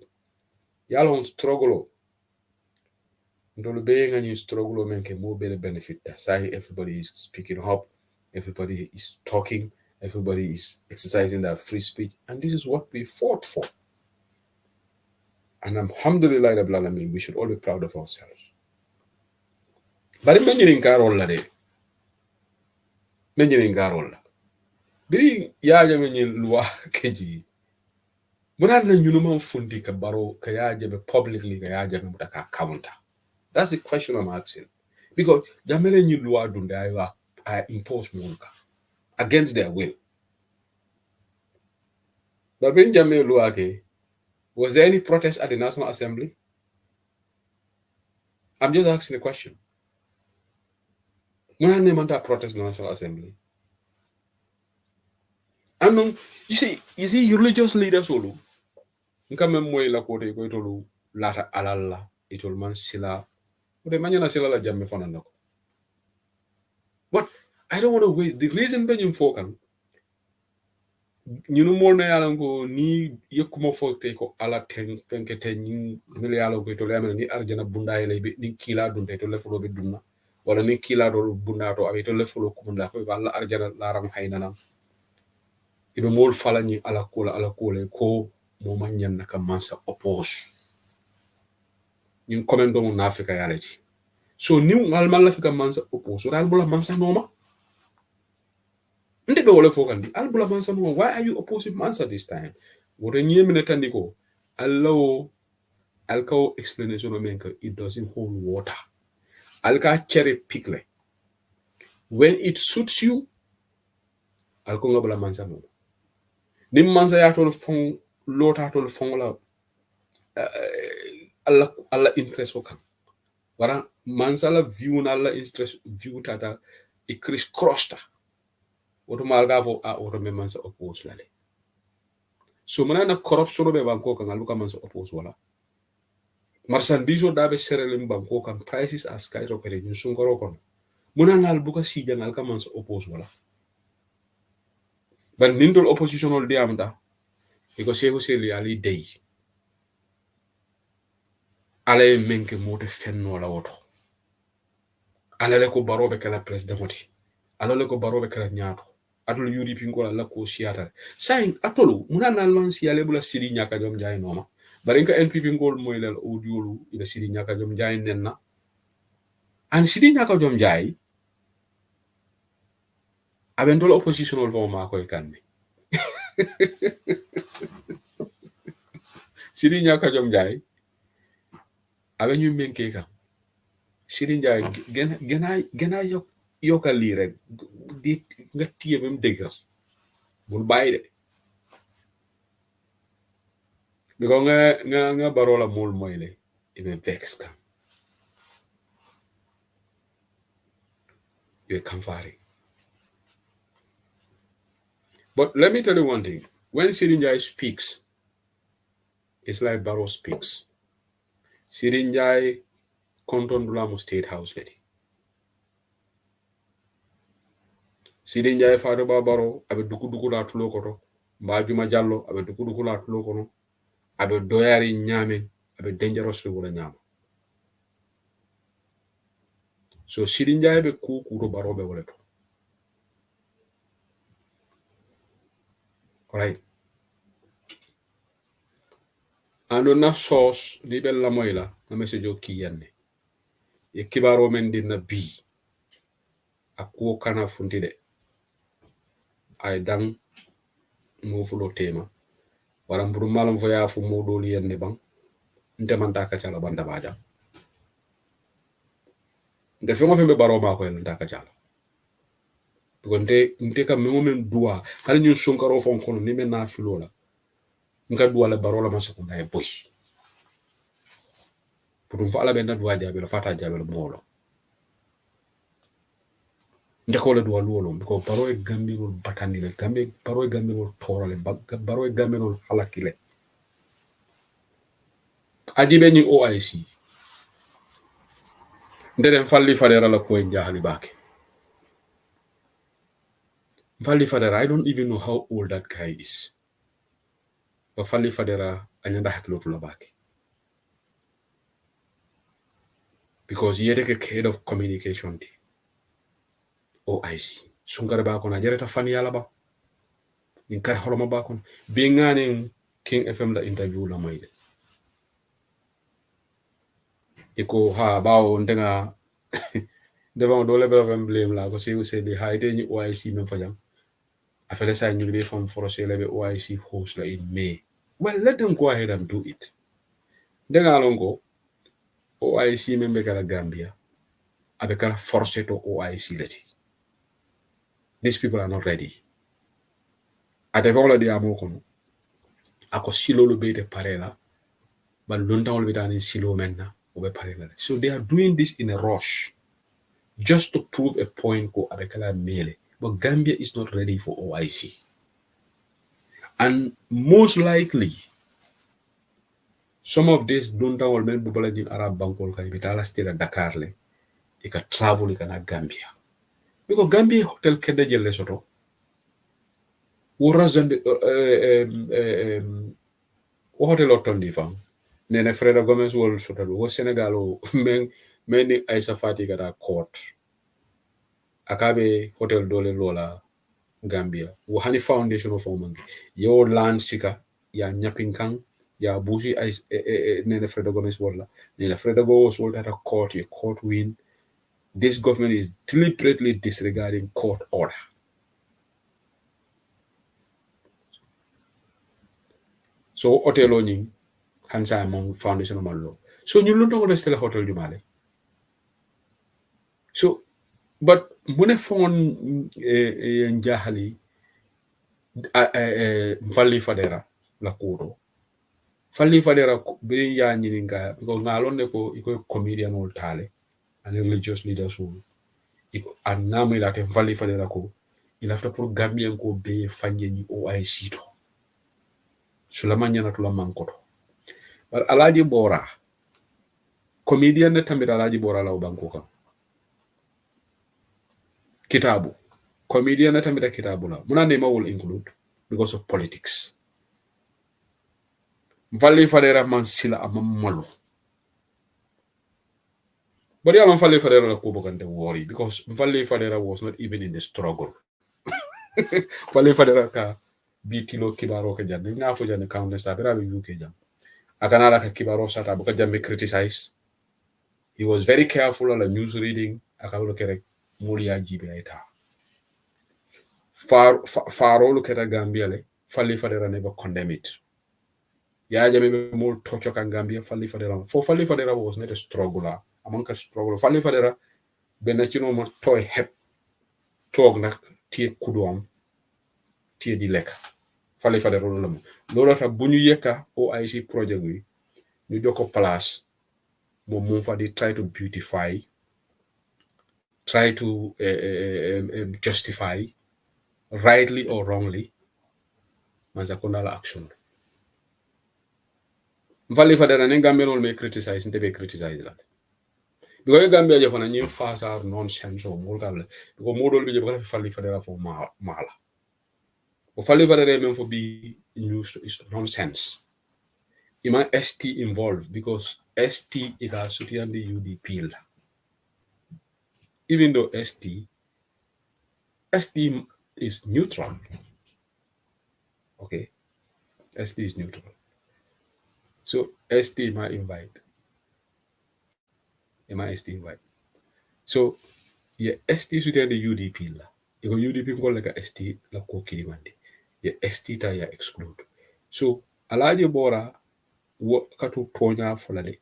Y'all on struggle. Ndolo being and you struggle menke more benefit. Say everybody is speaking up, everybody is talking, everybody is exercising their free speech, and this is what we fought for. And alhamdulillah, we should all be proud of ourselves. But mentioning Carol la de. Mentioning Carol la. Biri yaja menyin lwa keji. Muna na nyunuma fundi ka Baro ka yaja be publicly ka yaja be mutaka counter. That's the question I'm asking. Because jamele nyi lwa dunda I impose munka against their will. But when jamele lwa ke, was there any protest at the National Assembly? I'm just asking a question. Muna ne manta protest in the National Assembly. And you see, religious leaders solo. Nka memmoy la kote ko itolu lata alalla itol man sila. But manyana sila la jamme fanandako. But I don't want to waste the reason being fokan. You know more na yalan ko ni yekuma fokte ko ala ten fenke ten ni mele yalo ko itol yamene ni arjana bunda ele be ni kila dunte to lefulo be dunna wala ni kila do bunda to abi to lefulo kumunda ko wala arjana laram haynana. Ibe mol fala ni ala kula ko mo manyan naka mansa oppose ñing komendo mo nafika yaleti so ni ngal man la fika mansa oppose dal bula mansa noma ndebe wala fokandi al bula mansa noma why are you opposing mansa this time woto ñemine tandiko allo alko explanation o men it doesn't hold water alka cherry pickle when it suits you alko ngabula mansa noma nim mansa ya tol fon lota tol fon la alla interest o kan wara mansa la view na alla interest view tata e criss crossta woto malga fo a woto me mansa oppose lale so mana corruption be banko kan aluka mansa oppose wala marchandise dabe serelem banko kan prices are skyrocketing sun goro kon muna ngal buka si jangal ka mansa oppose wala ban nindol oppositional de amda iko sehu seli ali dey ale menke mote fenno la woto alale ko barobe kala president moti alale ko barobe kala nyaato atul yuri pingola la ko siata sain atolu muna nalman si ale bula sidi nyaka jom jay noma barinka npp ngol moy lal audiolu ibe sidi nyaka jom jay nenna an sidi nyaka jom jay abendol oppositional fo ma koy kanne sidi nyaka jom jay abe ñu menke kam sidi jay gena yokal li rek di nga tiye bam degal bul bayde biko nga barola mol moyle ibe vex kam you can vary. But let me tell you one thing. When Sirinjai speaks, it's like Barrow speaks. Sirinjai kontondulamu State House leti. Sirinjai fado ba Barrow abe duku la tulo koto. Mbajuma Jallo abe duku la tulo kono. Abe doyari nyame abe dangerously wala nyama. So Sirinjai be kuto Barrow be wala to. Alright. Ando na source di bella moyla na message o kiyanne. Ye kibaro men dinna bi. Akuo kana funtide. Ay dang mofulo tema. Waram buru malam voya fu modoli yenne bang. Nte man taka chala banda baja. Nte fengo fembe baro ma ko en taka chala. Because nte ka memo men dua. Kali nyun sonkaro fon kono ni men na filola. Nka dua le baro la masakunda e boy. Putum fa ala benda dua jabe la fata jabe la molo. Nte ko le dua luolo because baro e gambi no batandi le gambi baro e gambi no torale baro e gambi no halakile. Ajibe ni OIC. Ndeden falli fadera la ko jahali bake. Falli Fadera, I don't even know how old that guy is. But Falli Fadera, anyanda hakilo to labaki. Because he had a head of communication. OIC. Sungare bakon a jareta fani yalaba. Ninkar holoma bakon. Bingane King FM la interview la maile. Iko ha bao ndenga devant do level of blame la ko se say the hide ni OIC men fajam. Afele sa ñu be from force lebe OIC host la in May. Well, let them go ahead and do it. Ndenga longo OIC membe kala Gambia. Abe kala force to OIC leti. These people are not ready. Ate vola di amo kono. Ako silo lo be de parela. But lunta wol bitani silo menna obe parela. So they are doing this in a rush. Just to prove a point ko abe kala mele. But Gambia is not ready for OIC. And most likely, some of this lunta wol men bubala din Arab bankol kay bitala stila Dakar le. Ika travel ika na Gambia. Because Gambia hotel kede jelle soto. Urazande hotel otondi fam. Nene Freda Gomez wol soto wo Senegal o men ni Aisha Fati gada court. Akabe hotel dole lola Gambia. Wo hani foundation of omangi. Yo land sika ya nyapinkang ya bushi nene Freda Gomez wala. Nene Freda Gomez wol at a court win. This government is deliberately disregarding court order. So hotel owning hansa among foundation of law. So you don't know still hotel jumale. So but mune phone njahali Mfalli Fadera la kuro Falli Fadera biri ya nyininga because ngalon ne ko iko comedian ol tale and religious leaders who iko annamu ila te Falli Fadera ko ilafta pour Gambien ko be fanje ni OIC to sulamanya na tula mankoto bar alaji bora comedian ne tamit alaji bora la banko kan kitabu comedian ne tamit kitabu la muna ne ma will include because of politics Falli Fadera man sila amam malu but yeah, Mfalli Fadera la kubo kan worry because Mfalli Fadera was not even in the struggle Mfalli Fadera ka bi kilo kibaro ka jande nga fo jande kaunde sa bera bi UK jam akana la ka kibaro sa ta bu ka jambe criticize he was very careful on the news reading akalo kerek mulia jibe aita faro lo keta Gambia le Falli Fadera never condemn it ya jabe mul tocho kan Gambia Falli Fadera was not a struggler among ka struggle Falli Fadera ben ci no ma toy hep tok nak tie kudom tie di lek Falli Fadera lolo ta buñu yeka OIC project wi ñu joko place mo fa di try to beautify try to justify rightly or wrongly manzakona la action Mfalli Fadera ne Gambia no me criticize nte be criticize la because Gambia jafana ñi fasar nonsense o mo gable because modol bi je ba Falli Fadera fo mala o Falli Fadera même fo bi news is nonsense ima ST involved because ST is associated the UDP la even though ST is neutral okay ST is neutral so ST might invite so yeah ST associated the UDP la iko UDP ko like ST la ko kilimande yeah ST ta ya exclude so alaje bora wo katu tonya folade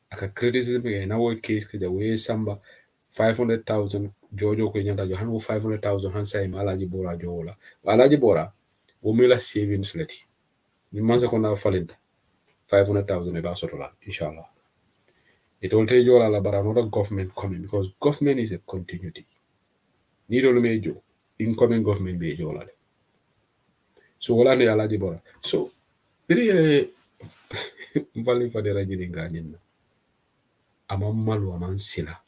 aka criticism ga na wo case ka we samba 500,000 jojo ko nyanda jo han 500,000 han sai malaji bora jola alaji bora wo mila savings leti ni manza ko na falida 500,000 e ba sotola inshallah it will take jola la bara another government coming because government is a continuity ni do mejo incoming government be jola so wala ne alaji bora so biri Mfalli Fadera jini nganyina amamalu amansila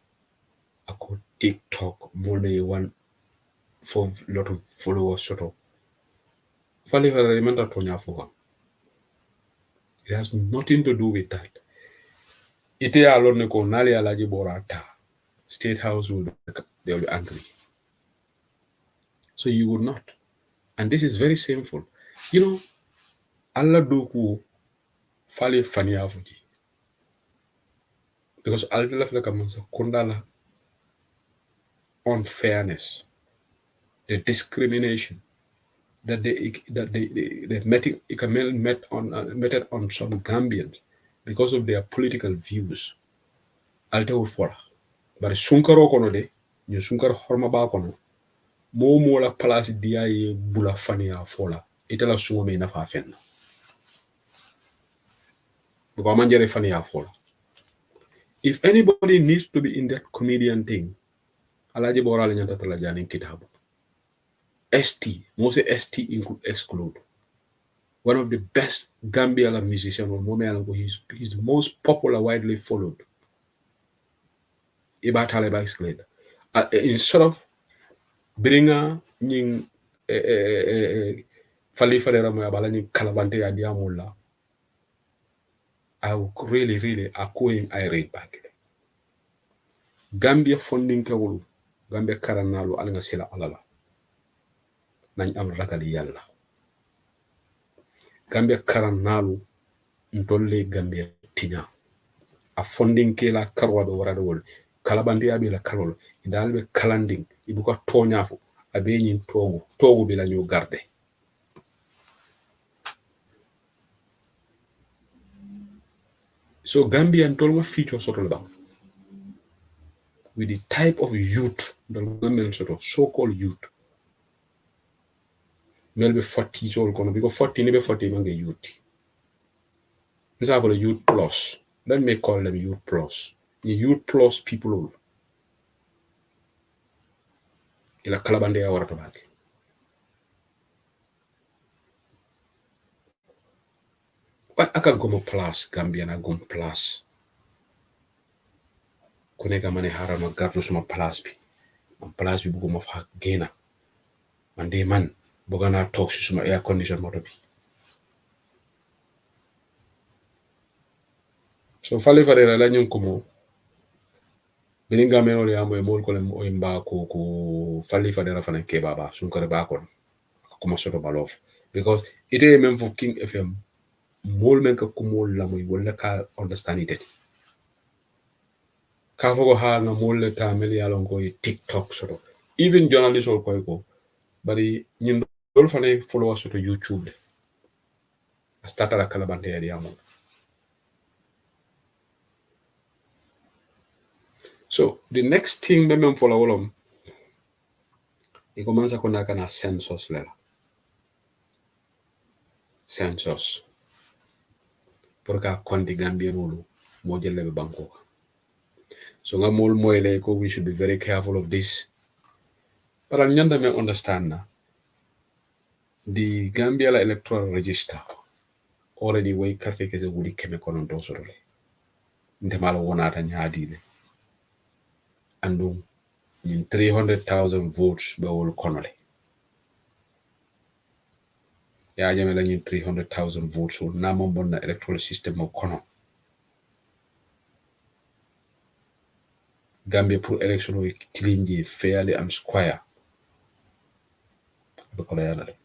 ako TikTok more than one for lot of followers sort of Mfalli Fadera remember Tonya Fuga it has nothing to do with that ite alone ko nali alaji borata State House they will be angry so you would not and this is very shameful you know Allah doku Fale Fania Fuji because Alvila Fleka Mansa Kundala unfairness, the discrimination that they met on some Gambians because of their political views. Alte ufora. But Sunkaro kono de, ñu Sunkar horma ba kono, mo la place dia ye bula Fania fola. Itala sumo me na fa fenna. Because manjere Fania fola. If anybody needs to be in that comedian thing, alaji bora le nyanta tala jani kitabu. ST, most ST exclude. One of the best Gambian musicians, he's the most popular, widely followed. Iba Taleba exclude. Instead of bringing Falli Fadera mo abala ni kalabante ya diamola, I would really acquiring irate back. Gambia funding kawulu, Gambia karanalo alinga sila alala. Nañ am ragali yalla. Gambia karanalo ntolle Gambia tinya. A funding ke la karwa do warada wol. Kalabante ya be la karolo. Idalbe kalanding ibuka tonyafo abe nyin togu be la ñu garde. So Gambia ntolma feature soto la with the type of youth the government sort of so-called youth mel be 40 sol kono because 40 ni be 40 mange youth. This have a youth plus. Let me call them youth plus. The youth plus people ila kalabande ya warata bake. What aka gomo plus Gambia na gom plus. Kuneka mane harama gardo suma plus bi. Plus bi bugo fa gena. Mande man bogana talk suma air condition moto bi. So fale fare la nyum komo. Bininga meno le amo e mol ko le o imba ko fali fare fana ke baba sun kare ba ko kuma soto balof because ite même for King FM mol men ka kumol la moy wala ka understand it ka fogo ha na mol le ta mel yalon ko TikTok soto even journalist ol ko bari ñin dol fane follow soto YouTube le start la kala bande ya amo. So the next thing be men follow wolom e commence ko na kana census le census pour ka kondi Gambia nulu mo jelle be banko. So nga mol moyle ko we should be very careful of this. But I may understand now. The Gambia electoral register already way karte keze wuli keme konon do sorole. Ndemalo wonata nyaadile. Andum in 300,000 votes be wol konole. Ya jamela in 300,000 votes wol na mon na electoral system o kono. Gambia pour election o clean fairly and square. Be kola yanale.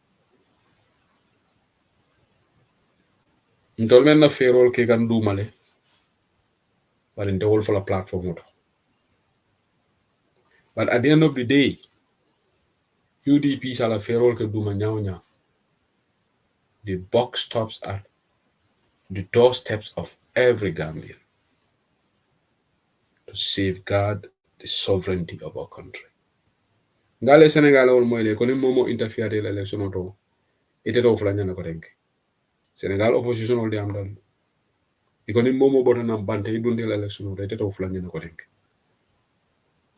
Ntol men na ferol ke kan dumale. But in the whole for a platform. But at the end of the day, UDP sala ferol ke duma nyawnya. The buck stops at the doorsteps of every Gambian to safeguard the sovereignty of our country. Ngale Senegal ol moyle ko ni momo interfere la election to ite to fulanya na ko renke. Senegal opposition ol di am dal. Iko ni momo botana bante idunde la election to ite to fulanya na ko renke.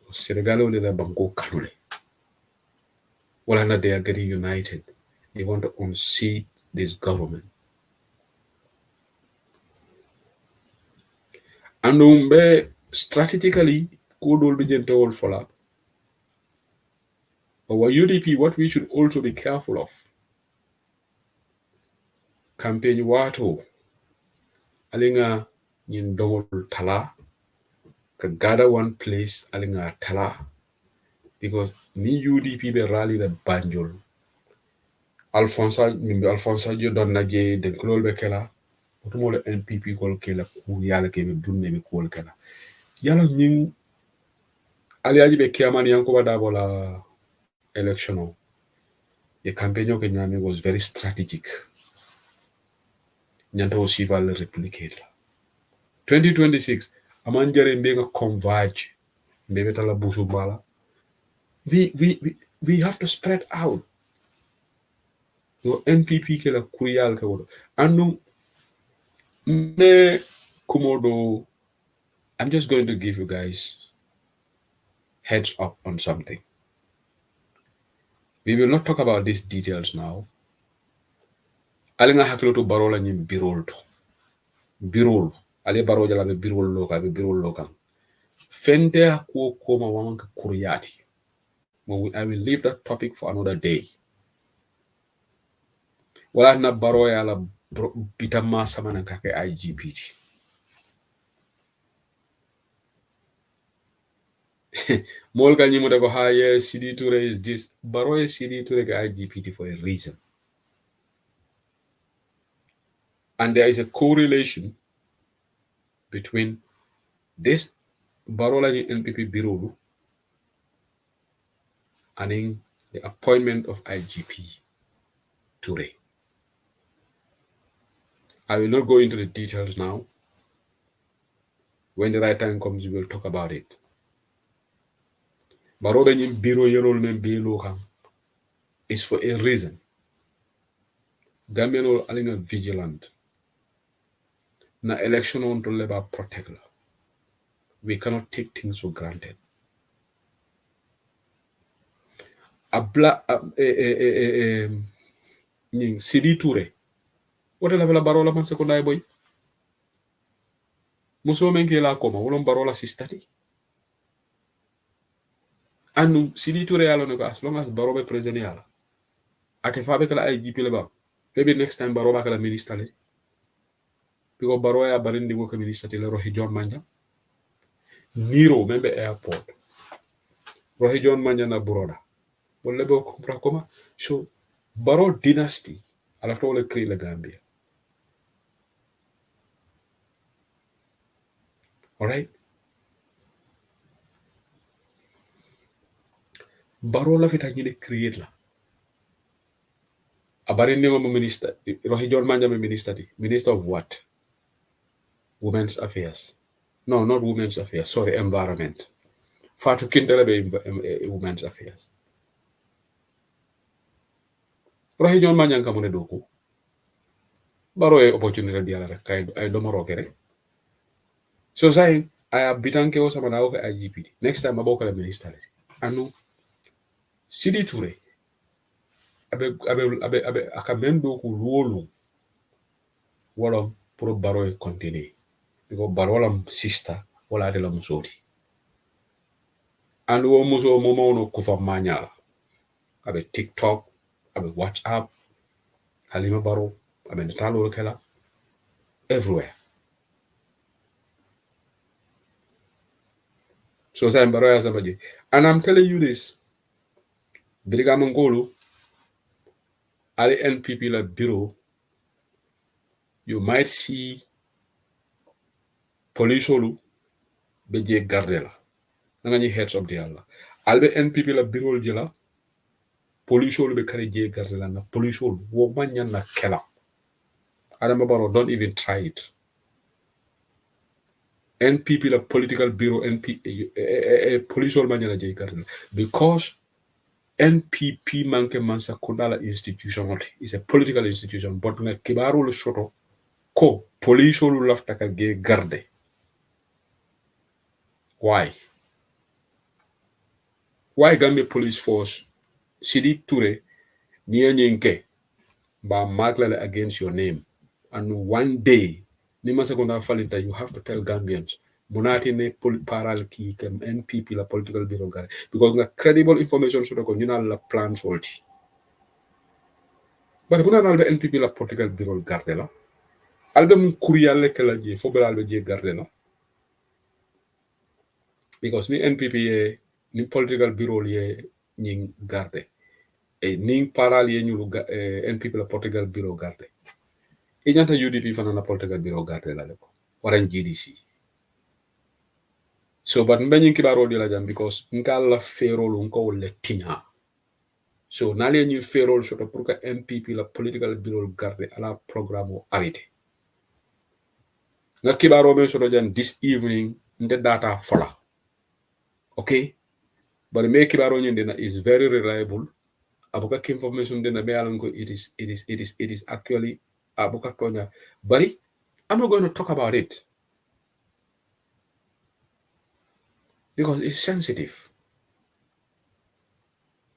Senegal ol la banko kanule. Wala na they are getting united. They want to unseat this government. And strategically, could all be gentle for that. But with UDP, what we should also be careful of. Campaign wato alinga yin dongol tala ka gather one place alinga tala because ni UDP be rally the Banjul. Alfonso jo don na je den klol be kela otumo le NPP kol kela ku yala ke be dunne be kol kela yala nyin aliaji be kiamani yanko bada bola election the campaign ke nyame was very strategic nyanta aussi va le replicate 2026 amanjare mbega converge mbebe tala busu bala we have to spread out no NPP ke la kuriyal ke wodo andum me kumodo I'm just going to give you guys heads up on something. We will not talk about these details now. Alinga hakilo to barola nyim birol to. Birol. Ale baro jala be birol loka be birol loka. Fende ko koma wamanka kuriyati. I will leave that topic for another day. Wala na baro ya la bitama samana kake IGPT. Molga nyimo de go higher CD Toure is this. Baro is CD Toure ke IGPT for a reason. And there is a correlation between this Barola NPP Birolu and in the appointment of IGP Toure. I will not go into the details now. When the right time comes, we will talk about it. Barola Biro Yerol Men Biloka is for a reason. Gambian alina vigilant. Na election on to leba protect la. We cannot take things for granted. Abla Sidi Toure. What la vela barola man secondaire boy? Muso menke la koma, wolon barola sistati. Anu Sidi Toure yalo ne as long as barobe president yala. Ate fabe kala IGP le ba. Maybe next time baroba kala minister le. Because baroya barindi go ka minister le rohi John Manja. Niro membe airport. Rohi John Manja na broda. Wole bo compra koma. So baro dynasty alafto wole créer le Gambia. All right? Baro la fita ñine create la. Abarindi mo minister. Rohi John Manja me minister di. Minister of what? Women's Affairs. No, not Women's Affairs. Sorry, Environment. Fatu Kindele be Women's Affairs. Rohi John Manja kamune doku. Baro e opportunity di ala rek ay domoro kere. So saying I have bitanke o sama na o IGP. Next time aboko la minister. Anu Sidi Toure abe akamendo ku luolu wala pro baro e continue. Because baro wala sister wala de la musori. Anu o muso momo no kufa manyala. Abe TikTok, abe WhatsApp, Halima Baro, abe Natalo Kela, everywhere. So I'm Baro Azabaji. And I'm telling you this. Brigamangolo, Ali NPP la bureau, you might see police olu beje gardela. Nangani heads up the Allah. Albe NPP la bureau jela, police olu be kare je gardela na police olu wo manya na kela. Adama Baro, don't even try it. NPP la political bureau police olu manya na je gardela. Because NPP manke mansa kundala institution is a political institution but nga kibaru lu shoto ko police lu lafta ka ge garde. Why Gambia police force Sidi Toure niyenke ba maglale against your name and one day ni masakunda falita you have to tell Gambians munati ne paral ki kem NPP la political bureau garde because nga credible information so ko ñu la plan solti. But bu naan albe NPP la political bureau garde la albe mu courriel ke la je fo bela albe je garde la because ni NPP ye ni political bureau ye ñing garde e ni paral ye ñu NPP la political bureau garde e ñanta UDP fana la political bureau garde la ko waran GDC so but mbeñin kibaro di la jam because ngal la ferolu nko wolle tiña so nale ñu ferol soto pour que NPP la political bureau garde ala programme o arrêté nga kibaro men soto jan this evening nde data fola okay but me kibaro ñu dina is very reliable abuka information dina be alan ko it is actually abuka tonya bari I'm not going to talk about it because it's sensitive.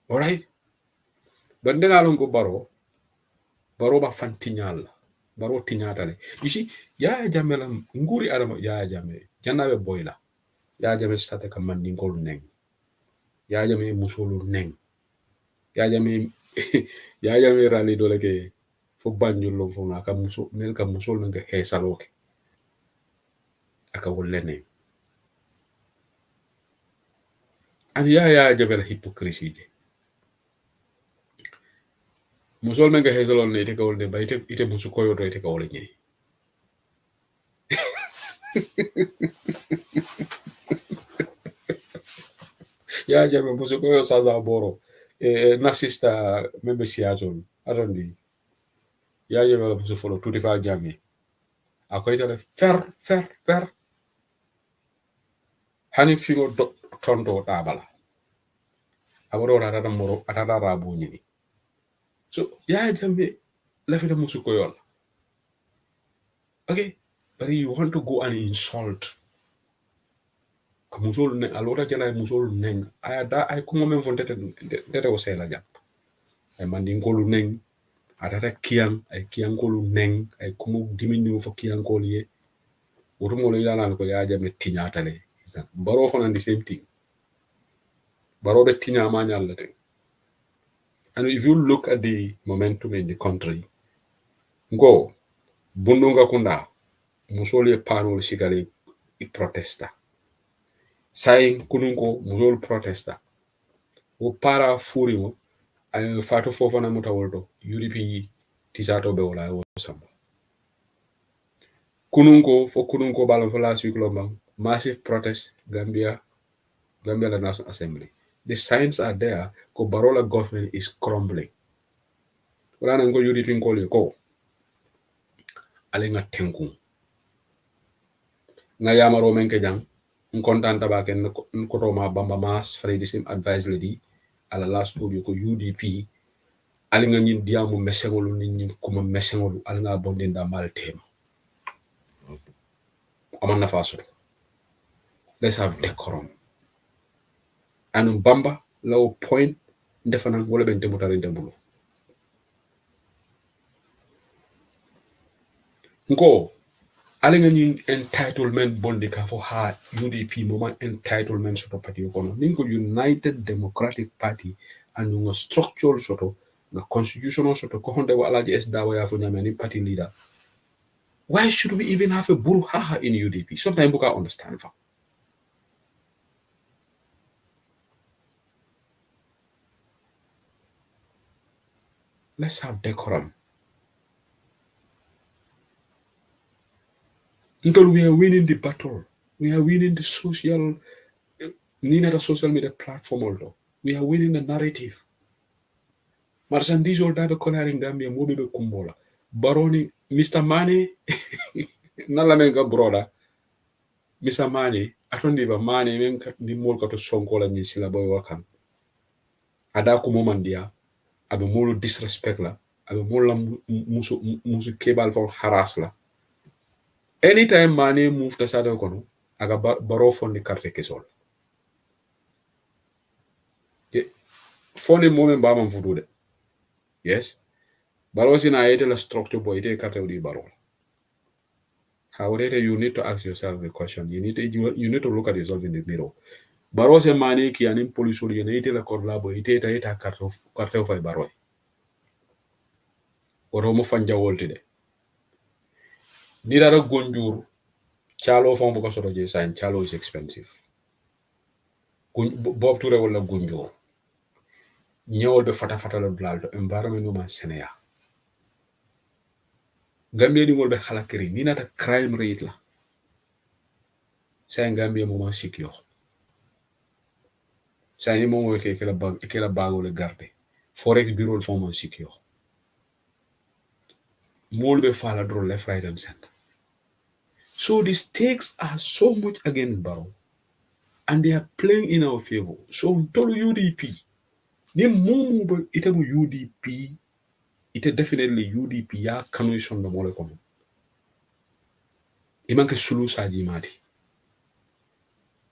All right? But ndengalon ko baro ba fantinyal baro tinyatale. You see, ya jamela nguri adama ya jame janabe boyla. Ya jame state ka mandingol neng. Ya jame musolu neng. Ya jame ya jame rali dole ke fo banjul lo fo na ka muso mel ka musol nga hesaloke. Aka wolle neng. And ya jabela hypocrisy je. Musol menga hesalon ne ite ka wolde ba ite musu koyo to ite ka wole nyini. Ya jabe musu koyo saza boro nasista membe siazon arondi ya jabe la musu folo tuti fa jami akoy tale fer hani figo tondo tabala aboro rada moro atata rabu nyini so ya jambe lafita musuko yol. Okay, but you want to go and insult. Musol ne alota jana musol neng aya da ay kuma men fon tete o sela jap ay mandin ko lu neng atata kiang ay kiang ko lu neng ay kuma dimini fo kiang ko liye woto mo ila nan ko ya jame tinyata le isan baro fon and the same thing baro be tinya ma nyal te. And if you look at the momentum in the country go bundunga kunda musol ye panol sigale I protesta saying kununko musol protesta o para furimo ay fatu fofana mutawolto UDP tisato be wala o samba kununko balon for last week lombang massive protest Gambia la National Assembly. The signs are there ko Barola government is crumbling. Wala nango UDP ngoli ko alenga tenku nga yamaro menke jang nkontanta ba ken ko roma bamba mas fredi sim advice lady ala last studio ko UDP alinga nyin diamu mesengolu nyin kuma mesengolu alinga bondenda mal tema amanna faso. Let's have decorum. And Bamba, low point, definitely wala bente mutare dembulo. Nko, alinga ni entitlement bondika for her UDP moment entitlement soto party okono. Ninko United Democratic Party and yung structural soto, na constitutional soto, ko honde wa alaji dawa ya fo nyamani party leader. Why should we even have a brouhaha in UDP? Sometimes we can understand. Let's have decorum. Until we are winning the battle, we are winning the social media platform also. We are winning the narrative. Marsandizo dabe kolari Gambia mobi be kumbola. Baroni Mr. Mane nalamenga broda. Mr. Mane atondiva Mane menka di mol kato sonkola ni sila boy wakan. Ada kumomandia abe molo disrespect la abe mola musu kebal for harass la. Anytime Mane move to sade kono aga baro fondi carte kesol. Fondi moment ba man fudude. Yes. Baro sina ite la structure boy ite carte udi baro. However, you need to ask yourself a question. You need to look at yourself in the mirror. Baro se mani ki anim police uli ite la korlabo ite carte of baro. Oromo fanja wolti de. Nidara gonjur chalo fon buka soto je sign chalo is expensive. Bob ture wala gonjur. Nyawol be fata la blal to environment no ma Senegal. Gambia ni ngol be halakiri ni nata crime rate la. Say Gambia mo ma secure. Say ni mo ke la bago le garde. Forex bureau le fond secure. Mol be fala draw left, right and center. So the stakes are so much against Barrow. And they are playing in our favor. So tolu UDP. Ni momo be ite mo UDP. Ite definitely UDP ya kanu ishon do mole kono. Imanke sulu saji mati.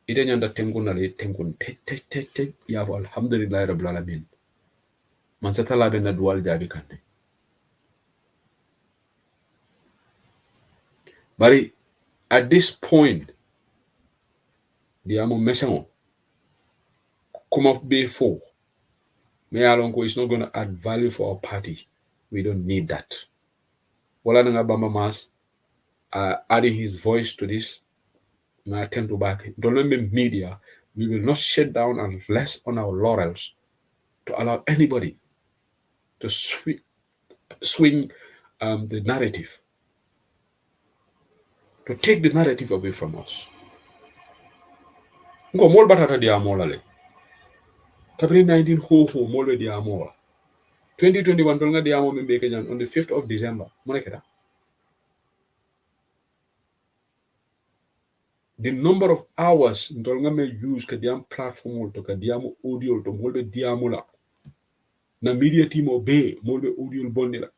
Ite nyanda tengun nale tengun te ya alhamdulillah rabbil alamin. Man satala be na dual jabi kande. But at this point, the amo mesamo come off before. Me alonko is not going to add value for our party. We don't need that. Wala nga Bamba Mas adding his voice to this. I tend to back. Don't let me media. We will not sit down and rest on our laurels to allow anybody to swing the narrative, to take the narrative away from us. Ngo mol batata dia molale. Kabri 19 ho molwe dia mola. 2021 dolnga dia mo membe kenyan on the 5th of December. Monekeda. The number of hours dolnga me use ka diam platform to ka diam audio to molbe diamula. Na media team obe molbe audio bondila.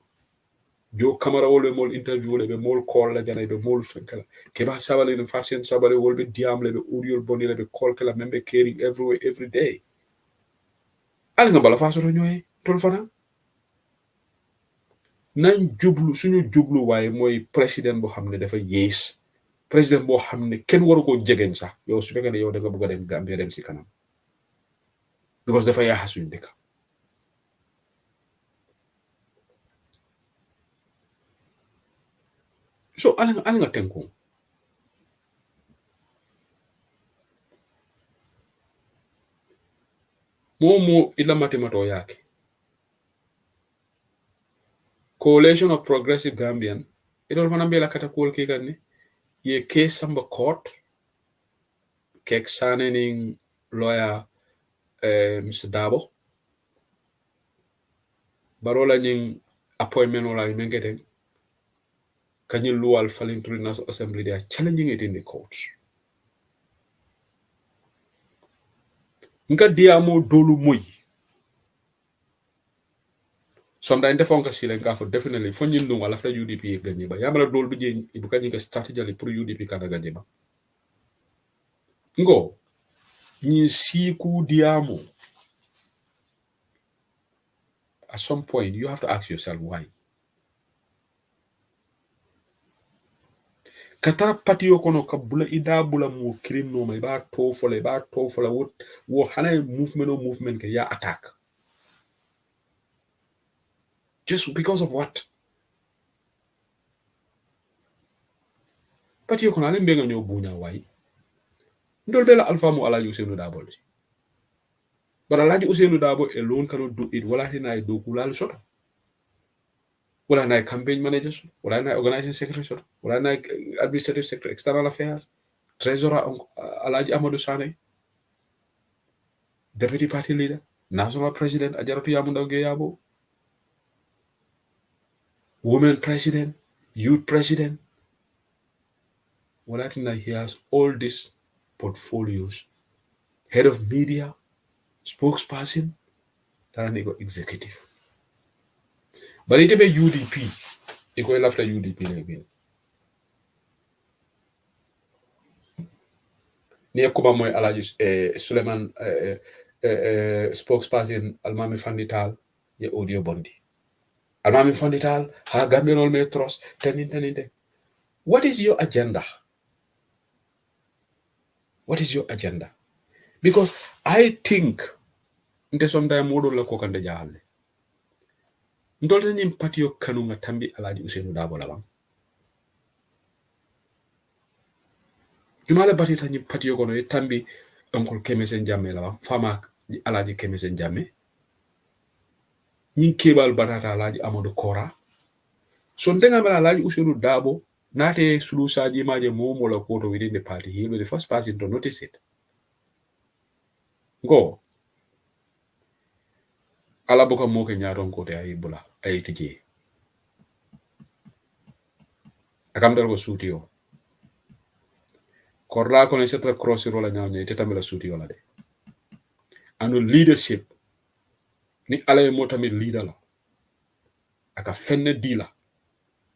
jo camera wol mol interview le be mol call la jana be mol fenkala ke ba sabale no fatien sabale wol be diam le be audio boni le be call kala membe caring everywhere every day al nga bala fa so ñoy tol fana nañ jublu suñu jublu waaye mooy président boo xam ne dafa yées président boo xam ne kenn waru koo jegeñ sax yow su fekkee ne yow da nga bëgg a dem Gambia dem si kanam because dafa yaaxa suñu dëkk so ala nga tenku momo ila matemato yake coalition of progressive Gambian idol fana mbela kata kuol ki ganni ye case samba court kek sanening lawyer Mr. Dabo barola nying appointment wala mengeten kanyi lual falling through National Assembly they are challenging it in the courts nga diamo dolu moy sometimes defon ka sile nga fo definitely fo nyindu wala fa UDP gagné ba yamala dol bi je ibu kanyi ka strategy pour UDP kana gagné ba ngo ni siku diamo at some point you have to ask yourself why katara patio kono ka bula ida bula mo crime no may ba to fola wo hana movement ke ya attack just because of what patio kono ale mbenga nyo bunya why ndol bela alpha mo alaji Usenu Dabo but alaji Usenu Dabo alone cannot do it wala hina do kulal soto wala na campaign manager wala na organizing secretary soto wala na administrative secretary external affairs treasurer alaji Amadou Sane deputy party leader national president ajaratu Yamunda Geyabo women president youth president wala hina he has all these portfolios head of media spokesperson tara go executive but it be UDP iko lafta UDP le bin ni ko moy alaji Suleiman spokesperson Almami Fandital ye audio bondi Almami Fandital ha Gambian metros teninte what is your agenda because I think nte sometimes modo la ko kande jahalle ndolta nyim patio kanu nga tambi alaji Usenu Dabo la bang jumala batita nyim patio kono e tambi oncle Kemesen Jammeh la bang fama alaji Kemesen Jammeh nyin kebal batata alaji Amadou Kora so ndenga mala alaji Usenu Dabo nate sulu saji maje momo la koto within the party he will be the first person to notice it go ala boka moke nyaton kote ay bula ay tije akam dal ko suutiyo korla ko ne setra crossi rola nyawnya te tamela suutiyo la de anu leadership ni ala mo tamit leader la aka fenne dila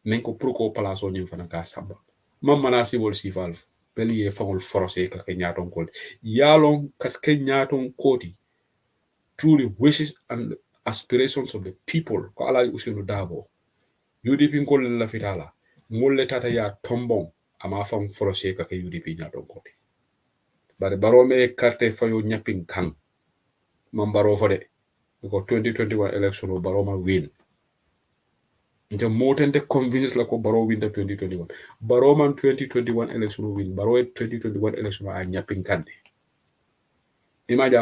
nen ko pour ko place nyim fana ka samba mam manasi wol sifal beli ye fangol forcé ka ke nyaton ko yalon ka ke nyaton koti through the wishes and aspirations of the people ko ala Usenu Dabo UDP ko la fitala molle tata ya tombon ama fam forcé ka ke UDP nyaton koti bare barome carte fayo nyapin kan mam baro fo de ko 2021 election o baroma win nte motente convince la ko baro win 2021 baroma 2021 election win baro 2021 election a nyapin kande imaja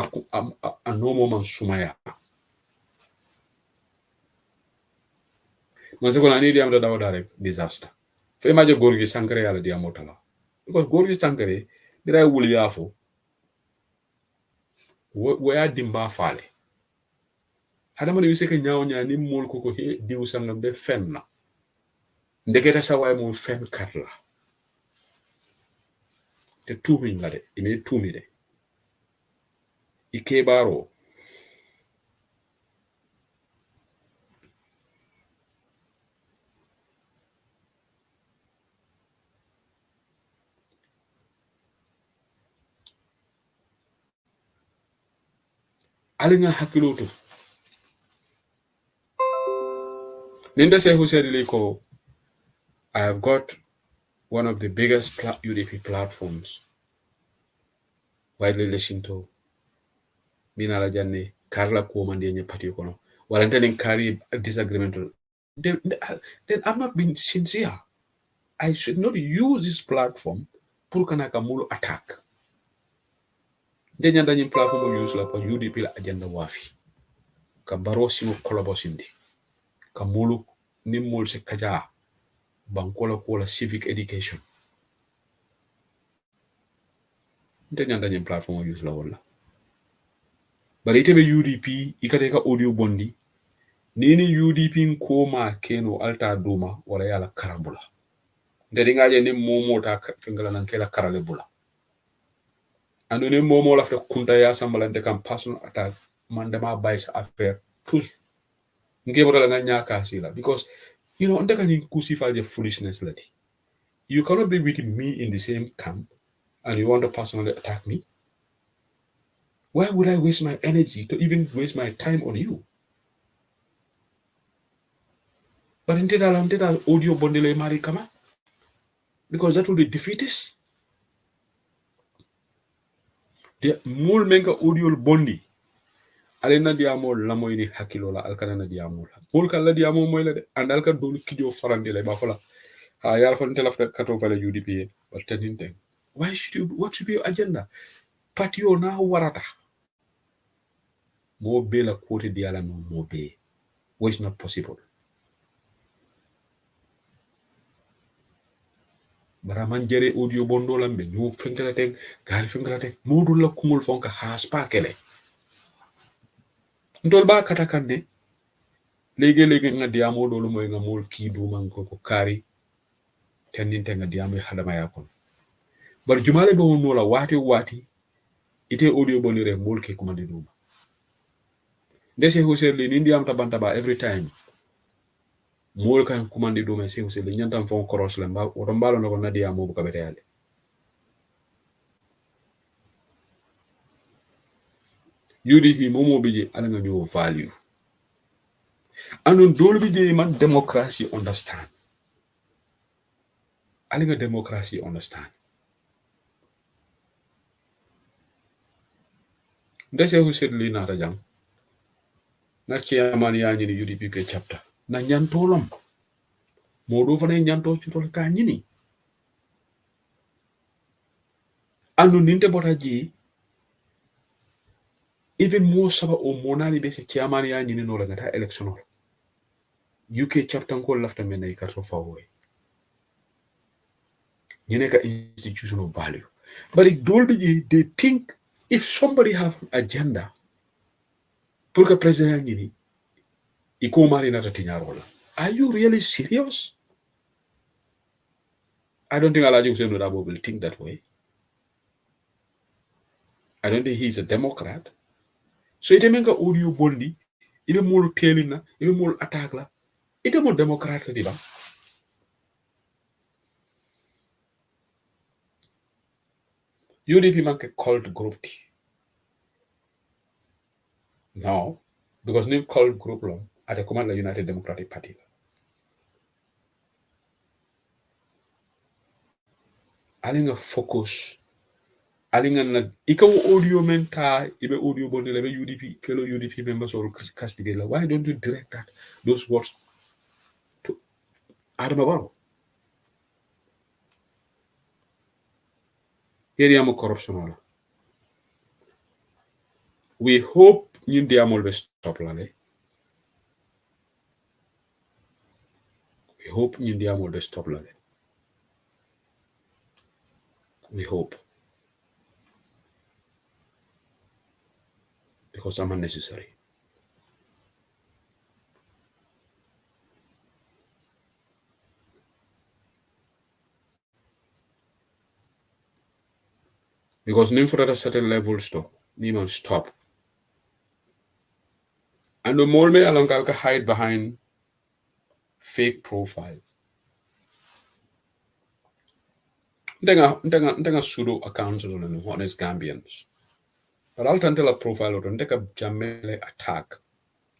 a nomo man sumaya man se ko nani diam da dawda rek disaster fe imaja gorgi sankare yalla diam motala because gorgi sankare dira wul yafo wo ya dimba fale hada man yuse ke nyaaw ni mol ko he diw sangam de fenna ndeketa sa way mo fen kat la te tuumi la de ime tuumi de ikebaro alinga hakiloto ninda se huseri ko I have got one of the biggest UDP platforms widely listened to mina la janne karla ko mandi nye party kono warante nin carry disagreement then I'm not being sincere. I should not use this platform pour kanaka mulu attack. Denya danyin platform use la pa UDP la agenda wafi. Ka baro sino kolabosindi. Ka mulu ni mul se kaja bankola kola civic education. Denya danyin platform use la wala. But itebe UDP ikateka audio bondi nini UDP koma keno alta duma wala yala karambula. Ndedi ngaje ni momo ta fingala nankela karale bula. Ando ne momo la fe kunta ya sambalante kam personal attack mandama bayis affaire tous ngebo la nganya kasila because you know ndeka ni kusifal je foolishness lati. You cannot be with me in the same camp and you want to personally attack me. Why would I waste my energy to even waste my time on you? But instead audio bondele mari kama because that will be defeatist. The mul menga audio bondi alena diamo lamo ini hakilo la alkana na diamo mul kala diamo moy la de andal ka dolu kijo farandi la ba fala ha yar fa ntela fa kato fala UDP wal taninte. Why should you, what should be your agenda? Patio na warata mo be la kote diala no mo be was not possible. Bara man jere audio bondo lambe ñu fenkala tek gal fenkala tek modul la kumul fonka has pa kele ndol ba katakande lege nga diamo dolu moy nga mol ki du man ko kari tandinte nga diamo hadama yakon bar jumale be wonno la wati ite audio bonire mol ke kumandi duma ndese hoserli ni ndiam tabanta ba every time mol kan kumandi duma se hoserli nyantam fon cross la mba o mbalo no na diamo bu kabere yale UDP momo bije ala nga ñu value anon dolu bije man democracy understand ala nga democracy understand ndese hoserli na rajam na chairman ya ñini UDP ke chapter na ñantolam modu fa ne ñanto ci tol ka ñini anu ninte botaji even more saba o monani be se chairman ya ñini no la ngata electional UK chapter ko lafta men ay karto fawoy ñene ka institutional value but it dolbi they think if somebody have an agenda pour que president ñini iko mari na tiñaro la. Are you really serious? I don't think Alaji Hussein Dabo will think that way. I don't think he's a Democrat. So ite menga audio bondi, ite mol telina, ite mol attack la, ite mo Democrat la diba. UDP manke called group T. No, because name called group long at the command of the United Democratic Party. Alinga focus. Alinga na ika audio menta ibe audio bondi lebe UDP fellow UDP members or castigate. Why don't you direct that those words to Adam Barrow? Area mo corruption. We hope ñun diamol be stop lale. We hope ñun diamol be stop lale. We hope. Because I'm unnecessary. Because nim for at a certain level stop. Niman stop. And the more me along can hide behind fake profile. Ndenga pseudo accounts on honest Gambians. But I'll tell a profile or take a Jammeh attack.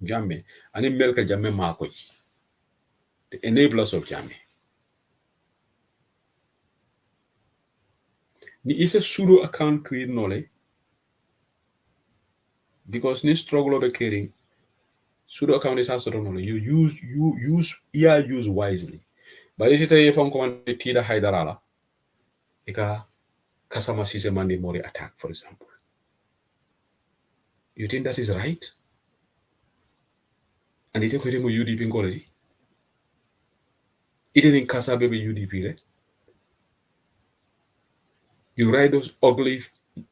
Jammeh. And in Melka Jammeh Marco. The enablers of Jammeh. Ni is a pseudo account create nole because ni struggle over caring. Pseudo account is also nole. You use wisely. But if you from command tida haidarala, ika kasama sise mandi mori attack, for example. You think that is right? And it is UDP in quality. It is in Kasa baby UDP. You write those ugly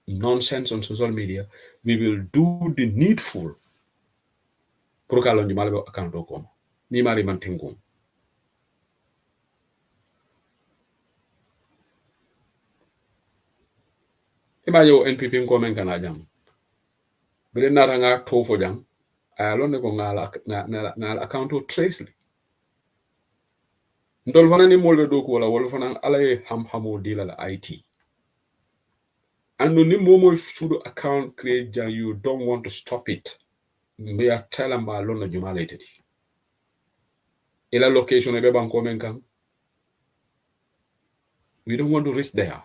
nonsense on social media. We will do the needful. Prokalo ni malabo account okomo. Ni mari mantingum. Iba yo NPP ngomen kana jam. Bile nata nga tofo jam. Ayalone ko ngala account o tracely. Ndol fana ni molbe doku wala wala fana alaye hamo dila la IT. And no ni momo pseudo account create jam, you don't want to stop it. We are telling ma lona jumalated. Ila location ebe banko menkan. We don't want to reach there.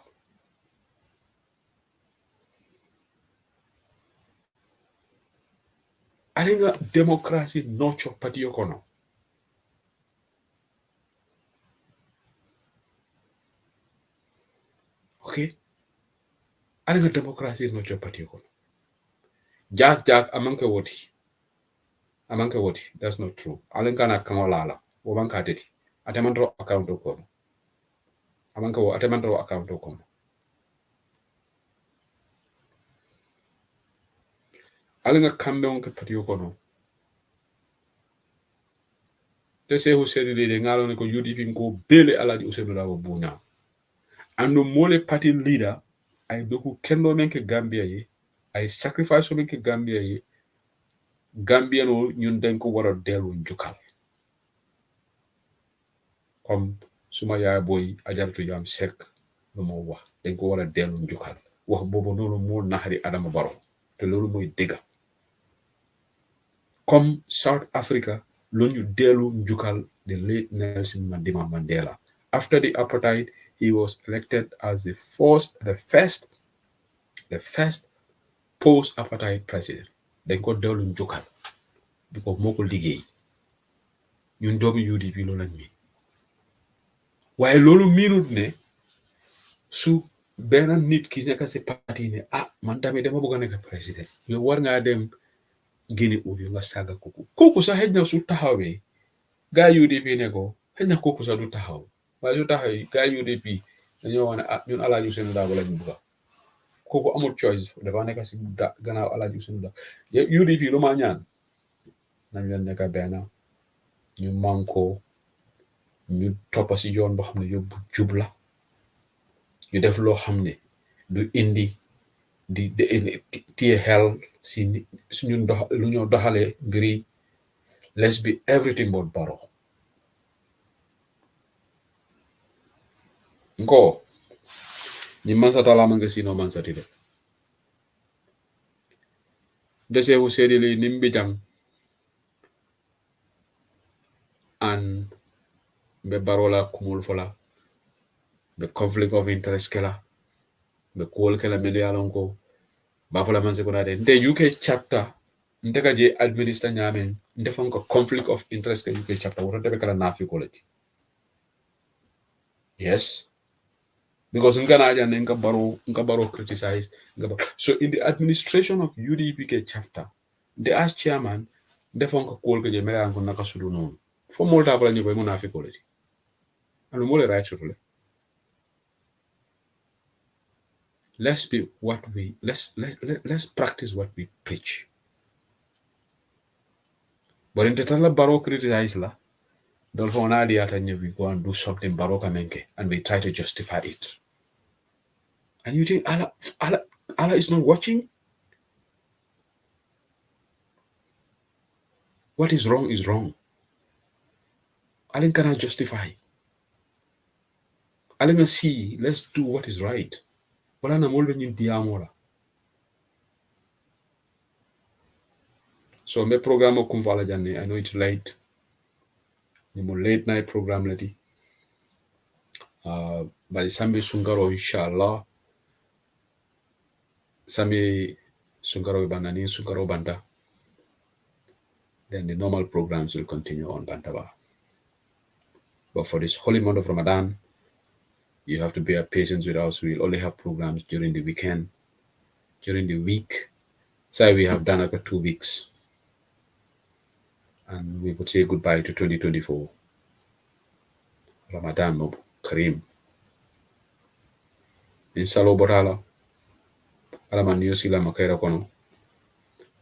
I think democracy nurture party yokono. Okay? I think democracy nurture party yokono. Jack, amanke woti. Amanke woti. That's not true. Alenka na kangolala. Wabanka deti. Atemandro account okono. Amanke wo atemandro account okono. Alenga kambe onke party yokono. They say who said it, they ngalo ko UDP go bele alaji usenu la bunya. And no mole party leader, I doku kendo menke Gambia ye, I sacrifice menke Gambia ye, Gambia no ñun dañ ko wara delu njukal. Comme suma yaay boy ajaratu yam sek lu mo wax dañ ko wara delu njukal. Wax bobo nonu mo naxari Adama Barrow te lolu moy dega. Comme South Africa lu ñu delu njukal the late Nelson Mandela. After the apartheid, he was elected as the first post-apartheid president. Dañ ko delu njukal because moko liggéey. Ñun doomi UDP lo lañ mi. Waaye loolu miinut ne su benn nit ki nekk si parti ne man tamit dama bëgg a nekk président yow war ngaa dem Guinée ut nga saaga kooku sax xëj na su taxawee gaa UDP ne ko xëj na kooku sax du taxaw waaye su taxawee gaa UDP dañoo wax ne ñun Alaaji Ousainou Darboe lañu bëgg kooku amul choice dafa nekk si gannaaw Alaaji Ousainou Darboe UDP lu ma ñaan nañ leen nekk benn ñu manko ñu toppa si yoon boo xam ne yóbbu jub la ñu def loo xam ne du indi di téye xel si suñu lu ñoo doxalee mbiri let's be everything but Barrow nko ñi mansatala manga sino mansati de dese wu sedili nimbi jang an be Barrow la kumul fola be conflict of interest kela be kuwol kela meli alon ko ba fola manse ko de nde UK chapter ndeka je administer nyame ndefon ko conflict of interest ka UK chapter woto debe kala nafi ko lati yes because nka Barrow criticize so in the administration of UDP chapter the as chairman ndefon ko kuwol ke je meli alon ko naka sudu non fo molta bala ni ko mo nafi ko lati anu mole right to let's practice what we preach. But in the time Barrow criticize la, we go and do something Barrow menke and we try to justify it. And you think Allah is not watching? What is wrong is wrong. Allah cannot justify. Allah can see, let's do what is right. Wala na molbe ni diamola. So me program o kumfala janne. I know it's late. Nimo late night program leti. Bali sambi sungaro inshallah. Sambi sungaro banani sungaro banda. Then the normal programs will continue on Bantaba. But for this holy month of Ramadan, you have to bear patience with us. We'll only have programs during the weekend. During the week, say we have done like 2 weeks. And we would say goodbye to 2024. Ramadan Kareem. In Salo Botala, Alaman Yosila Makaira Kono.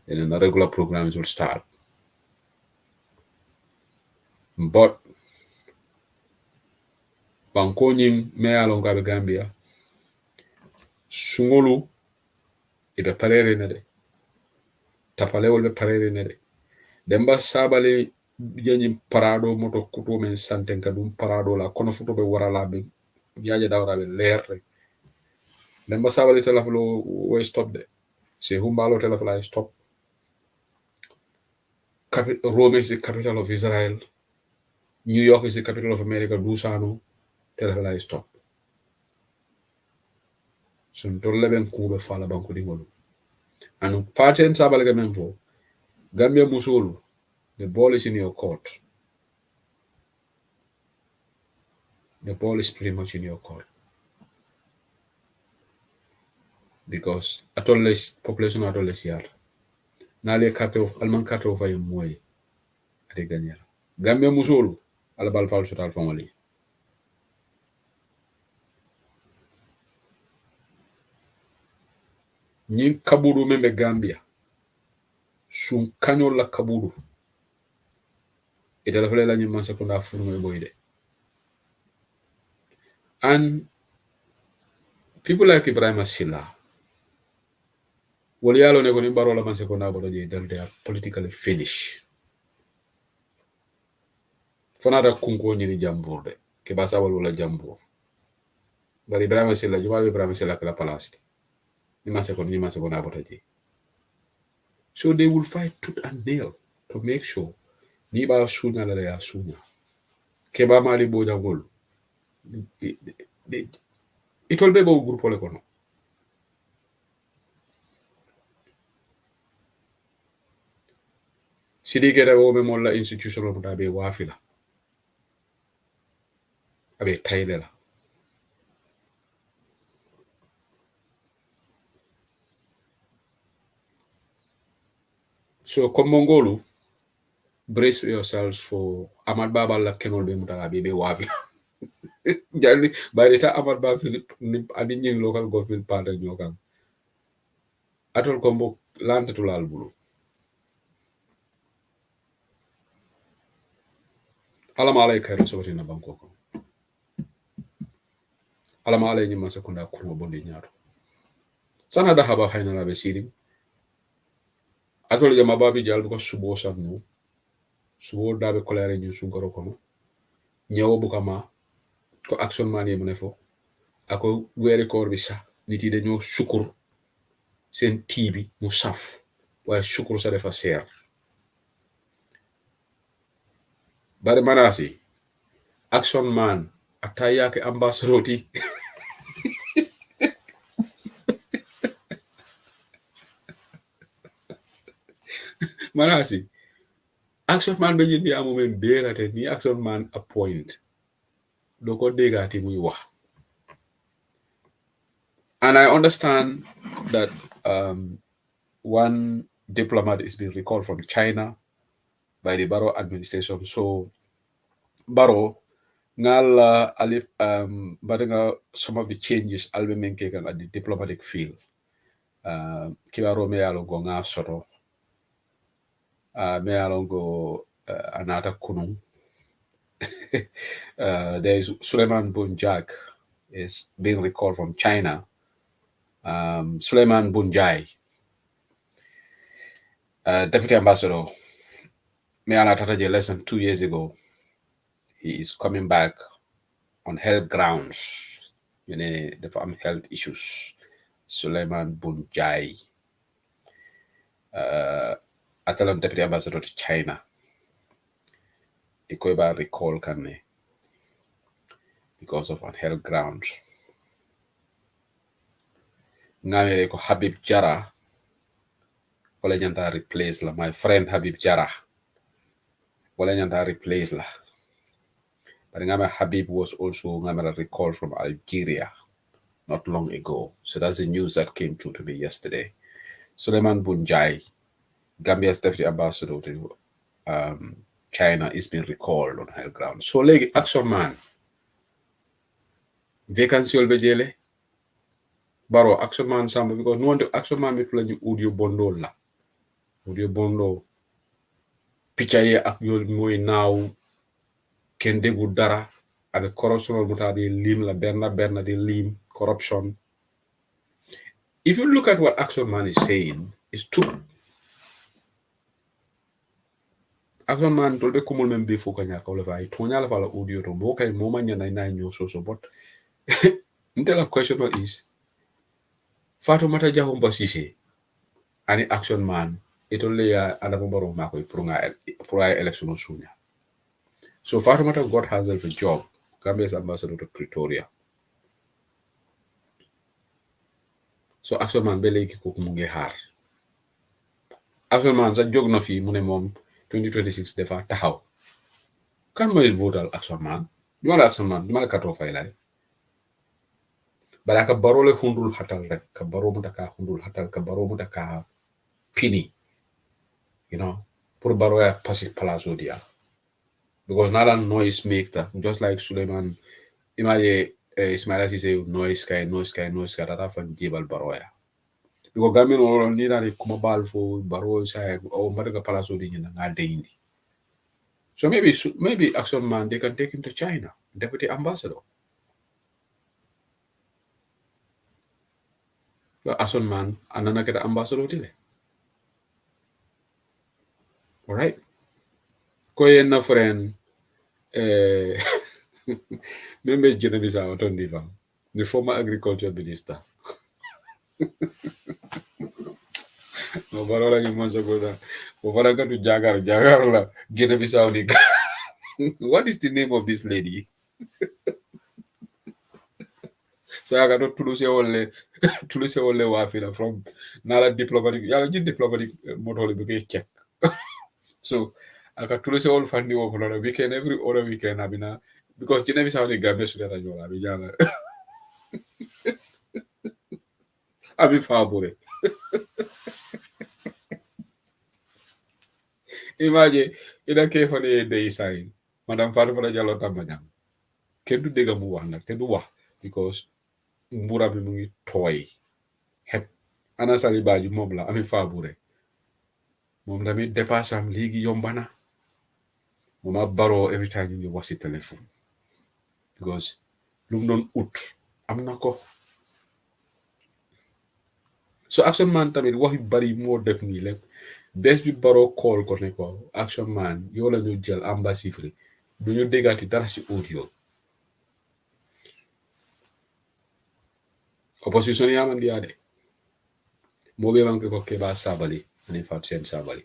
And then the regular programs will start. But Bankonyim Mealonga Gambia, Sungolu, ibe parere nede. Tapalewol be parere nede. Demba sabale jenyi parado moto kuto men santen kadum parado la kono futo be warala be yaje dawra be leer. Demba sabale telaflo way stop de. Se humbalo telaflo stop. Rome is the capital of Israel. New York is the capital of America. Dusano telaflo stop. So ntolle ben kube fala banku dingolu. And faten sabale gamen fo. Gambia musulu. The ball is in your court. The ball is pretty much in your court. Because atolles population atolles yar. Nale carte of alman carte of ay moy ade gagner. Gambia musulu ala bal fal total family. Nyin kaburu membe Gambia. Sun kanyo la kaburu. Ita la fele la nyima sekunda furu me boyde. And people like Ibrahim Silla, Walialo ne koni baro la man sekunda bodo je they are politically finished. Fonada kunko nyini jamburde. Ke basa wala jambur. Bari Ibrahim Silla, jumala Ibrahim Silla kala palasti. Nima sekunda bodo je. So they will fight tooth and nail to make sure ni ba sunya la ya sunya. Keba mali boja gol. It will be a group ole kono. Sidi gere wo be molla institution of da be wafila. Abe taylela. So Mongolu, brace yourselves for Ahmad Baba la kenol be mutala be wafila. Jali by the time Ahmad Baba adi local government part of Nyokan. Atol kombo lante to lalbulu. Alamala kairu sobati na Bangkok. Alamala nyima sekunda kurma bondi nyaro. Sana da haba haina na be siring. Atol jama babi jal ko subo sabnu. Subo dabe kolere nyu sunkaro kono. Nyawo bukama ko action mani mu ne fo. Ako wéri koor bi sax nit yi dañoo sukur seen tii bi mu saf waaye sukur sa defa seer bari manasi action man ata yaake ambassadoti manasi action man be ñindi amu men derate ni action man appoint do ko degati muy wax. And I understand that one diplomat is being recalled from China by the Barrow administration. So Barrow ngal alip some of the changes albe menke kan at the diplomatic field. Kiwaro me alongo nga soto. Me alongo anata kunung. There is Suleiman Bunjak is being recalled from China. Suleiman Bunjai, Deputy Ambassador, me anata less than 2 years ago. He is coming back on health grounds, the farm health issues. Suleiman Bunjai. atalam deputy ambassador to China ikoy ba recall kanne because of unheld grounds ngamere ko Habib Jara wala nyanta replace la my friend Habib Jara wala nyanta replace la but ngame Habib was also ngame recall from Algeria not long ago. So that's the news that came through to me yesterday. Suleiman Bunjai, Gambia's deputy ambassador to China, is being recalled on high ground. So like action man, vacancy will be jele. Baro action man samba because no one to action man be playing audio bondo la. Audio bondo. Pichaye ak yol moy now ken degu dara avec corruption muta di lim la berna di lim corruption. If you look at what action man is saying, it's true. Action man tolbe kumul membe fuka nyaka ole vai tonya la fala audio to boka moma nyana na nyo so but the question is Fatoumata Jahum Basisi ani action man itole ya Adama Barrow mako pour election sunya. So Fatoumata got herself a job, Gambia's ambassador to Pretoria. So action man bele ki ko mu ngi xaar. Action man sa jog na fi mu ne mom 2026 defa taxaw. Kan moy votal action man? Duma la action man, duma la kato fay lay. Bala ka Barrow le hundul hatal rek, ka Barrow mu taka hundul hatal, ka Barrow mu taka pini. You know, pour Barrow ya passi palazzo dia. Because nala noise maker, just like Suleiman, imaje Ismaila say noise sky that fan jibal Barrow ya. Because gamin wala ni na kuma bal fo Barrow say o madaga palazzo di na deindi. So maybe action man they can take him to China, deputy ambassador. Action man anana keda ambassador tile. All right. Koye na friend members Genevieve Awaton Diva, the former agriculture minister. No barola ni manzo goda. Ovaraka to Jagar la Genevieve. What is the name of this lady? So I got to Tuluse Ole Wafila from Nala diplomatic. Yala diplomatic model be check. So I got Tuluse Ole Fandi over on a weekend every other weekend. Abina because Genevieve Saudi Gambia should have Abijana. Abi Fabure. Imagine ina ke fane day sign madam Fatou Fara Jallow Tambajang kenn du dégg mu wax nag te du wax because mbura bi mu ngi tooy xep ana sali baaji moom la ami Fabure moom tamit dépassam léegi yombana moom a Barrow every time ñu ngi wax si téléphone because lu mu doon ut am na ko so action man tamit wax yu bari moo def nii lépp bés bi Barrow call ko ne ko action man yow la ñu jël embassy free du ñu déggaati dara si audio opposition yi amandi yaa de moo bee manqué ko Keba Sabally ani Fatou Sène Sabally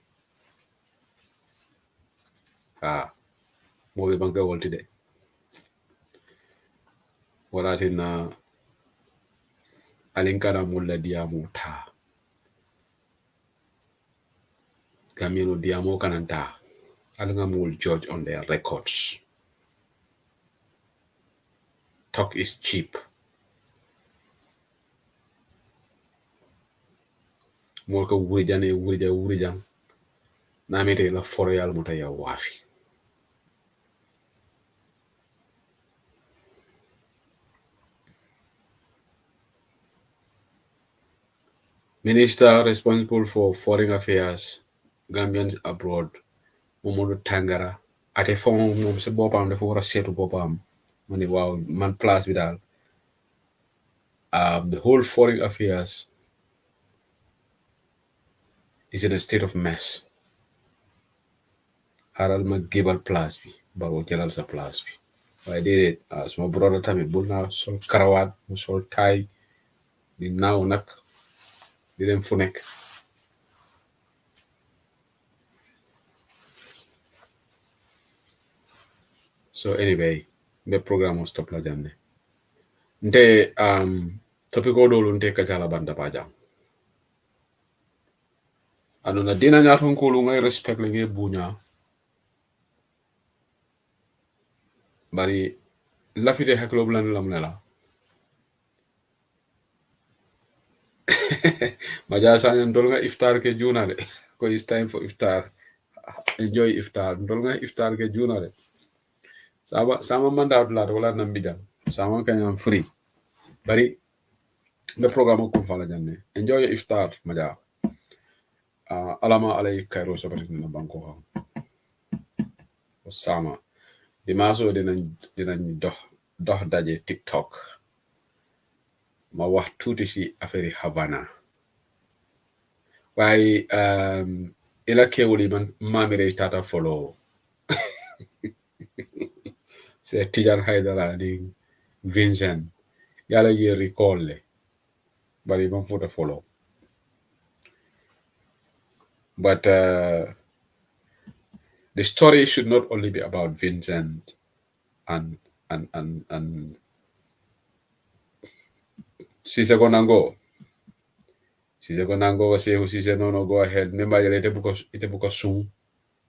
moo bee manqué wolti de walaati na alinkana mulla diamu taa Gamiano diamo kananta Alingam will judge on their records. Talk is cheap. Molka wurijan namete la foroyal muta ya wafi. Minister responsible for foreign affairs Gambians abroad Momodu Tangara ate fon mom se bopam dafa wara setu bopam mani wow man place bi dal the whole foreign affairs is in a state of mess haral ma gibal place bi Barrow jalal sa place bi why did it so my brother tamit bul na sol karawat mu sol tay di naaw nak di dem fu nek So anyway, the program was stop la janne. Nte topico dolu nte kachala banda pajang. Ano na dina nyaton kulu ngay respect lenge bunya. Bari lafide haklo blan lam nela. Majasa ndol nga iftar ke juna de. Ko it's time for iftar. Enjoy iftar. Ndol nga iftar ke juna de. Sama manda la wala nambida. Sama kanyam free. Bari the program ko fala janne. Enjoy your iftar maja. Alama alay kairo sabati na banko ha. Sama. Dimaso dinañ dox daje TikTok. Ma wax tuuti si affaire Havana. Waaye ila kewuli man mamire tata follow. C'est Tijan Haidara di Vincent. Yala ye recall le. Bari man futa follow. But the story should not only be about Vincent and Sise Konango. Sise Konango say who Sise no go ahead. Remember ite buka soon.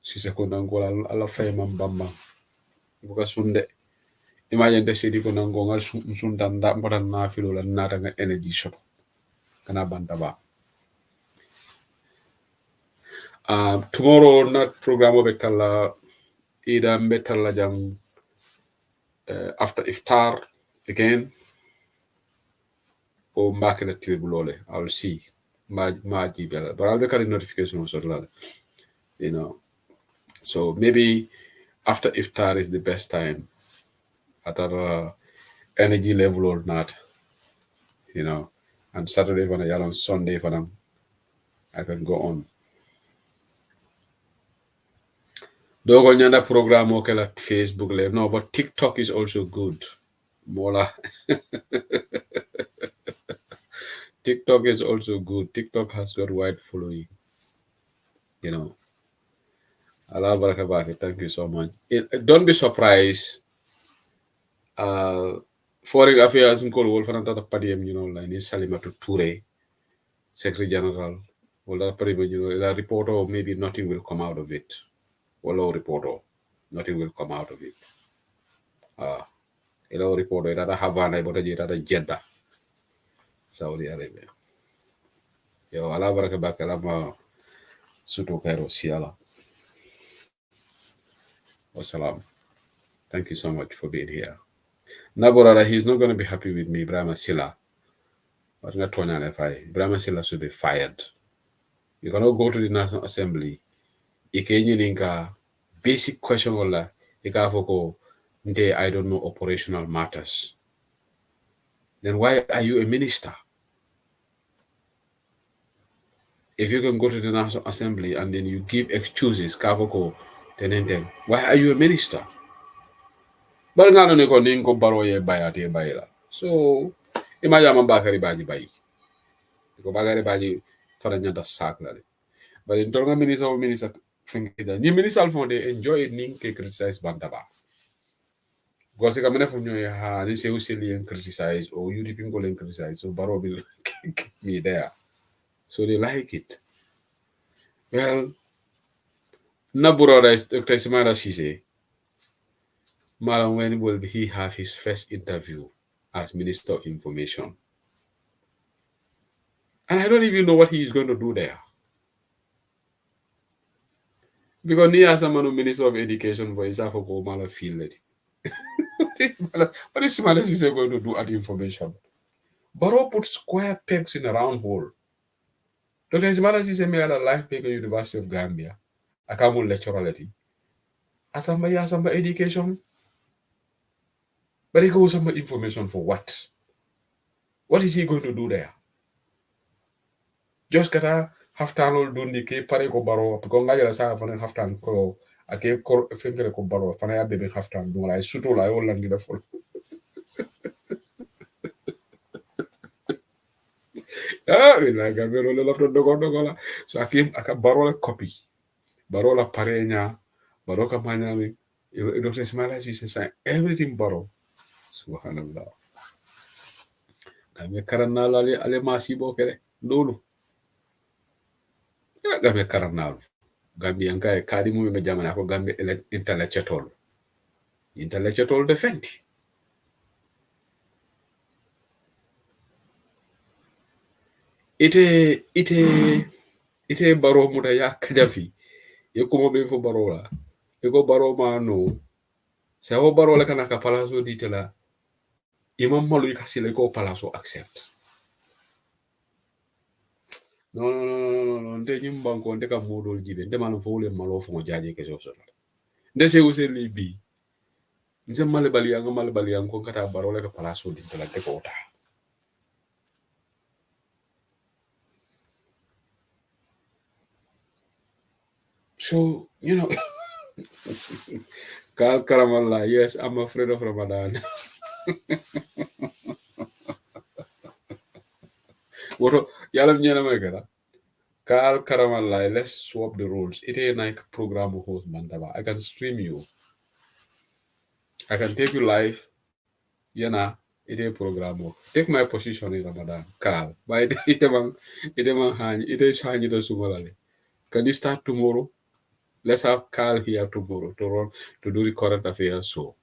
Sise Konango ala fay man bamba. Buka sunde. Imagine the city Konango ngal sun tanda mbotan na filo la nata nga energy shop. Kana bantaba. Tomorrow not program betala ida betala jam after iftar again. Or market at Tibulole. I'll see. But I'll make a notification also. You know. So maybe after iftar is the best time. At our energy level or not. You know. And Saturday when I on Sunday for them. I can go on. Dogo nyanda program okay at Facebook live. No, but TikTok is also good. Mola. TikTok is also good. TikTok has got wide following. You know. Allah barakabaki. Thank you so much. Don't be surprised. Foreign affairs in Cold Wolf and another padium, you know, like Salimatu Ture, Secretary General, all that padium, you know, a reporter, or maybe nothing will come out of it. Well, reporter, nothing will come out of it. Hello, reporter, that Havana, but a Jeddah, Saudi Arabia. Yo, Allah barakabaki, Allah Suto Cairo, Siala. Wassalam. Thank you so much for being here. Naborara, he's not going to be happy with me, Brahma Silla. But not Brahma Silla should be fired. You cannot go to the National Assembly. Ninka basic question wala ikafoko nte I don't know operational matters. Then why are you a minister? If you can go to the National Assembly and then you give excuses, kafoko, then why are you a minister? But ngano ne ko ninko baro ye bayate bayila. So imajama bakari baji bayi. Ko bagari baji faranya da sakla. But in Tonga minister ni minister alfon they enjoy it ning ke criticize bandaba. Gosi kamene from you ha ni se usili and criticize or you people and criticize so baro will me there. So they like it. Well, Nabura is Dr. Simara Sise. Malam when will he have his first interview as Minister of Information? And I don't even know what he is going to do there. Because he has a Minister of Education for his Afoko Mala field. What is Simara Sise going to do at information? Baro put square pegs in a round hole. Dr. Simara Sise made a life baker University of Gambia. I can't lecturality. Asamba education. But he goes some information for what? What is he going to do there? Just kata haftan ol dundi ke pare ko baro ko ngajala sa fane haftan ko ake ko fengere ko baro fane ya bebe haftan dum la suto la wala ngi defol. Ina gambero le lafto dogo la so akim aka baro la copy. Baro la parenya, baro ka manyami. Dr. Ismail Assise sign everything borrow. Subhanallah. Kami karanalo ale masibo kere. Lulu. Kami karanalo. Gambia ngai kadi mu be jamana ko Gambia intellectual. Intellectual defend. Ite baro muda ya kajafi. Yekumo be fo baro la. Ego baro ma no. Sa o baro la kana ka palaso ditela. Imam malu ikasile ko palaso accept. No. Nte nyimbanko nte ka modol jibe. Nte manu fo le malo fo jaje ke so. Nte se use libi. Nse malibali yang ko kata baro la ka palaso ditela te ko ta. So, Kal Karamallah, yes, I'm afraid of Ramadan. What yalam nyana megara? Kal Karamallah, let's swap the roles. It ain't like program host Mandaba. I can stream you. I can take you live. Yana, it ain't program. Take my position in Ramadan. Kal. But it man hand. It is hand the sumolale. Can you start tomorrow? Let's have Kal here tomorrow to run to do the current affairs so.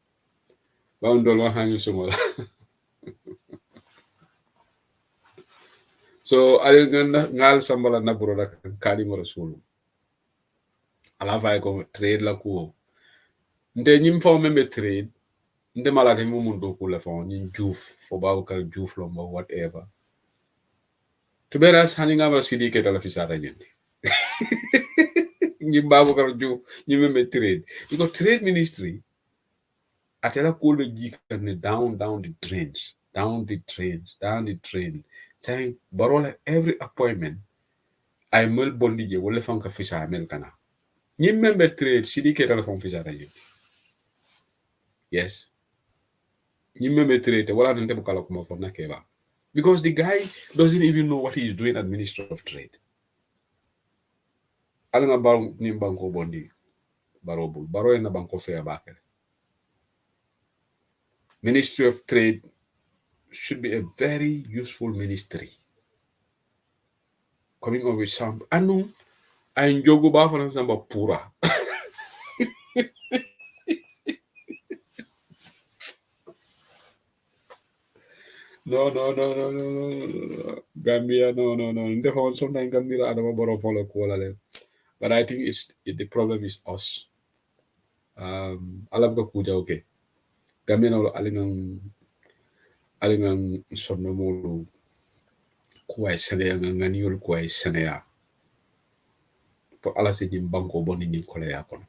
Boundol hand sumola. So ali ngal sambala na broda kali mo rasulu ala fay ko trade la ko nde nyim fo membe trade nde malade mo mundo ko la fon ni juuf fo bawo kal juuf lo mo whatever to be ras hani ngam sidi ke tala fisata nyindi nyim bawo kal juuf nyim membe trade because trade ministry atela ko be jikan ne down the drains saying barola every appointment ay mel bondi je wala fanka fisa mel kana ñim membe trade sidi ke telephone fisa rayi yes ñim membe trade wala nante bu kala ko mo fonna keba because the guy doesn't even know what he is doing at Ministry of Trade ala nga bar ñim banko bondi barobul baro en banko fe bakere Ministry of Trade should be a very useful ministry coming up with some anu ay njogu ba fa samba pura No. Gambia, no. Sometimes Gambia, I don't borrow follow Kuala. But I think the problem is us. Alam ko kuja okay. Gambia na alingang sonno mulu kuai senea nganiul kuai senea. Po ala se jim banko boni ni kole ya kono.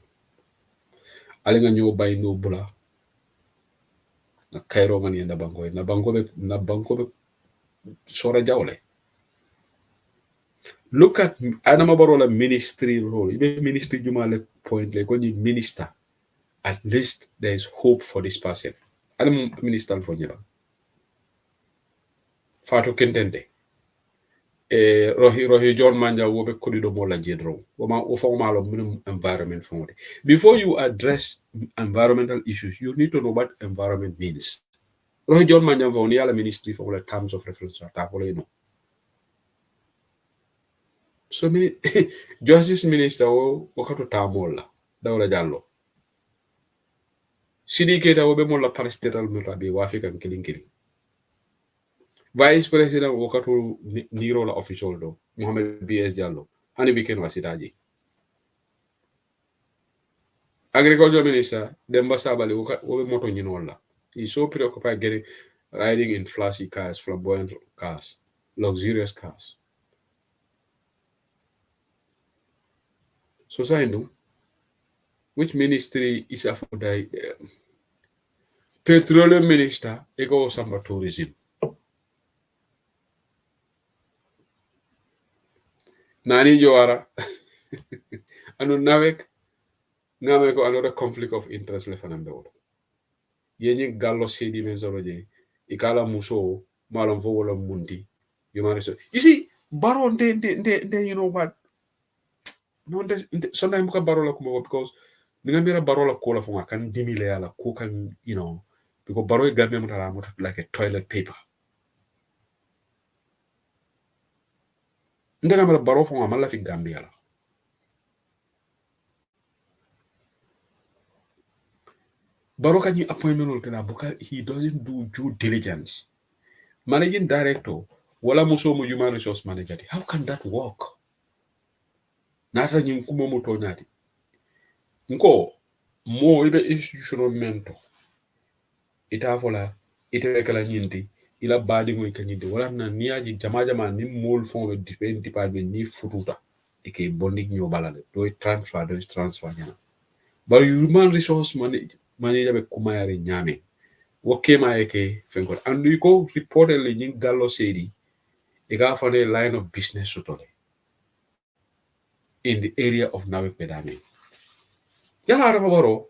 Alinga nyo bay no bula. Na Cairo man yenda banko na banko be sora jawle. Look at Adama Barola ministry role. Even ministry jumale point like when you minister, at least there is hope for this person. Adam minister for you. Fato Kentende. Rohi John Manja wobe kodido mola jedro. Wama ufamalo minimum environment for it. Before you address environmental issues, you need to know what environment means. Rohi John Manja for the ministry for the terms of reference. So Justice Minister wakatu tamola dawla jallo sidi keta wobe mola parastatal mutabi wafikan killing Vice President wakatu niro la official do Mohamed BS Jallo hani biken wasitaji Agriculture Minister Demba Sabali wobe moto nyinola he's so preoccupied getting riding in flashy cars, flamboyant cars, luxurious cars. So Saindu, which ministry is afforded? Petroleum Minister, ego samba tourism. Nani Joara, anu nawek, ngame ko another conflict of interest le fanambe woto. Yenye gallo sedi mezoroje, ikala muso, malam fo wala mundi. You see, Baro you know what? No, sometimes muka Baro la kumo because Ninga mira baro la kola fonga kan dimile ala ko kan, you know, because baro e Gambia mutala muta like a toilet paper. Ndena mira baro fonga mala fi Gambia la. Baro kan you appointment ol kana buka he doesn't do due diligence. Managing director wala muso mu human resource manager. How can that work? Nata nyi kumo muto nyati. Nko mo ibe institutional mentor. Ita fola ite kala nyinti ila badi ngoy kanyinde wala na niaji jama ni mol fon be depend department ni fututa e ke bondi nyo balale do transfer nyana bar human resource manager be kumayare nyame wokke ma eke fengo andu ko reporter le nyin gallo sedi e ga fane line of business sotole in the area of nawe pedame yala ara baro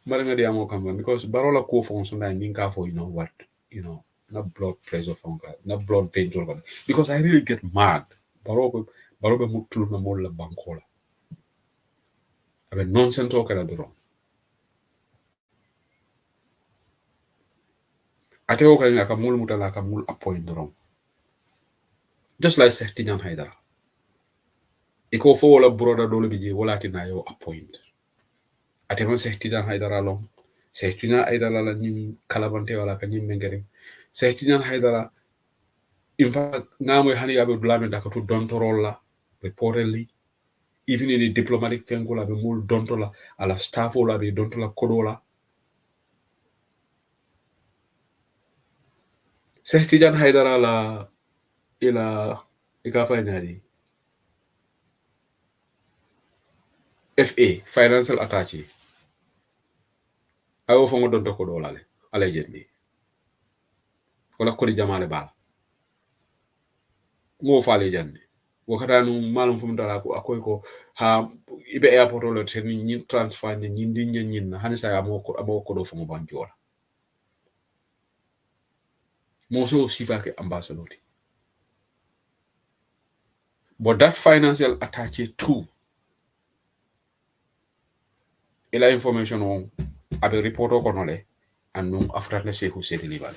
mara ngadi amo kamba because barola ko fonction na ninka for you know what you know not blood pressure from God, not blood veins or God. Because I really get mad. Barobe mutul na mola bankola. Abe nonsense talk na duro. Ate o kanya ka mul mutala ka mul appoint duro. Just like Sehtijan Haidara. Iko fo wala broda dole biji wala tina yo appoint. Ate man Sehtijan Haidara long. Sehtijan Haidara la nyim kalabante wala ka nyim mengere. Sehtijan Haidara in fact, now we hani abe blame da to dontorola reportedly even in the diplomatic tengola be mul dontola ala staff ola be dontola kodola Sehtijan Haidara la ila ikafa nyadi FA financial attache ayo fongo donto kodola le allegedly wala ko di jamale bal mo faale jande wakatanu malum fum dara ko akoy ko ha ibe airport lo ten ni transfer ni ndi nyin na hanisa amo ko do fongo banjola mo so sifa ke ambassador. But that financial attache too, ila information on abe report ko nole and nung after le se who said libale.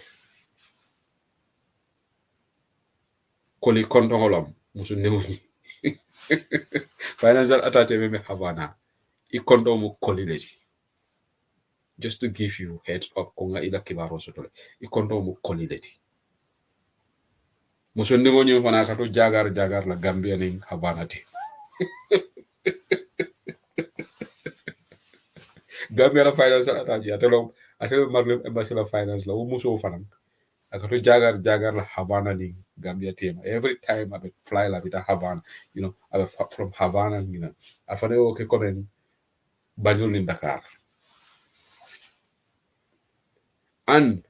Koli kontongolam musu neuni. Financial attache me Havana. I konto mu koli leji. Just to give you heads up konga ila kibaro sotole. I konto mu koli leji. Musu neuni fana kato jagar la Gambia ning Havana ti. Gambia la financial attache atelo marlem embassy la finance la muso fanan. Akato jagar la Havana ni Gambia team. Every time I fly la bita Havana, you know, I from Havana, you know. Afane okay komen Banjul in Dakar. And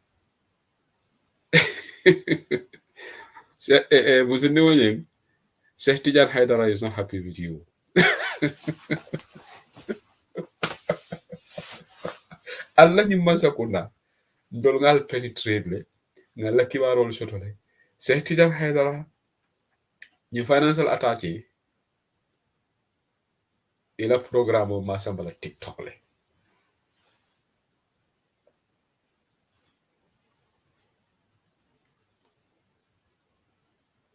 Muzinewing, Sehtijan Haidara is not happy with you. Allah ni mansa kuna ndol ngal penetrate le ngala kibarol sotole Sehtijan Haidara ni financial attache ila programme masambala TikTok le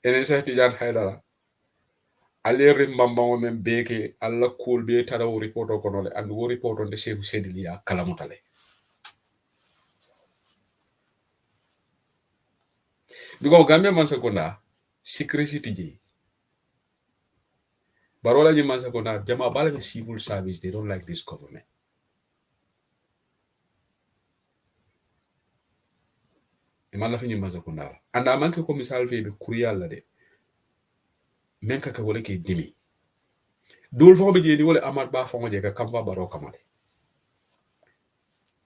ene Sehtijan Haidara aleri mbambango men beke alla cool be tada wo report ko nole and wo report on de Sheikh Sedilia kalamutale because Gambia man sekunda secrecy tiji barola ni man sekunda jama bala civil service they don't like this government e man la fi ni man sekunda anda manke ko misal fe be kuriyal la de men ka wala ke dimi dul fo be jeni wala amad ba fo je ka kamfa baro kamale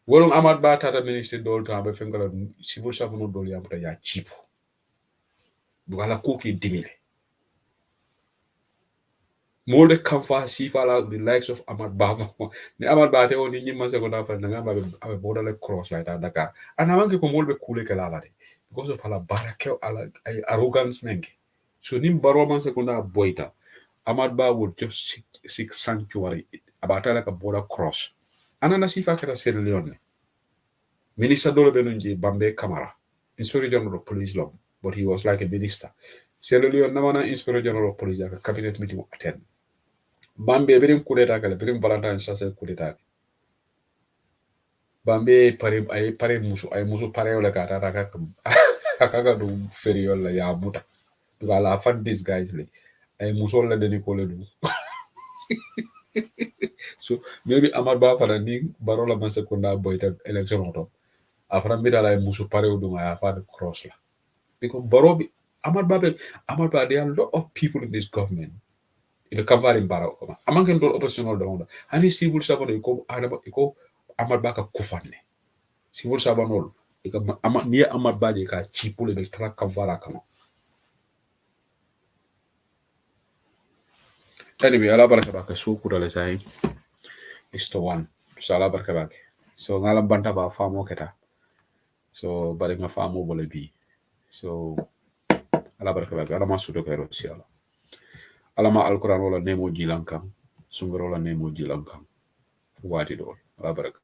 wolon amad ba tata ministre dol tan be fengala civil service no dol yamta ya chipu bugala ko ke dimi le molde kamfa sifala the likes of Ahmad Baba ni Ahmad Ba te woni nyimma seconda fa nga ba abe border cross like Dakar ana wange ko molbe kule kala la de because of ala barake ala arrogance menke so nim baro man seconda boyta Ahmad Ba would just seek sanctuary abata like a border cross anana sifa kata Sierra Leone minister dole benunji Bambe Kamara inspector general of police law but he was like a minister Sierra Leone namana inspector general of police like a cabinet meeting attend Bambe birim coup d'etat kala birim Valentine sase coup d'etat Bambe pare musu ay musu pare wala kata kaka do feriol la ya buta wala fan these guys le ay musu la deni ko le do so maybe Amad Ba fana ni barola man sekunda boyta election oto afana mbita la musu pare do ya fa cross la because barobi Amad Ba there are a lot of people in this government ibe kavari bara ko amanken do operational do hani civil servant ko adaba ko Amad Ba ka kufanne civil servant ika ni Amad Ba je ka chipule be tra kavara kama anyway ala baraka baka suku dale sai is to one so ala baraka baka so ngala banta ba famo keta so bari nga famo bole bi so ala baraka baka ala masudo kero si ala ma alquran wala nemo jilankam sungro la nemo jilankam wadi do ala baraka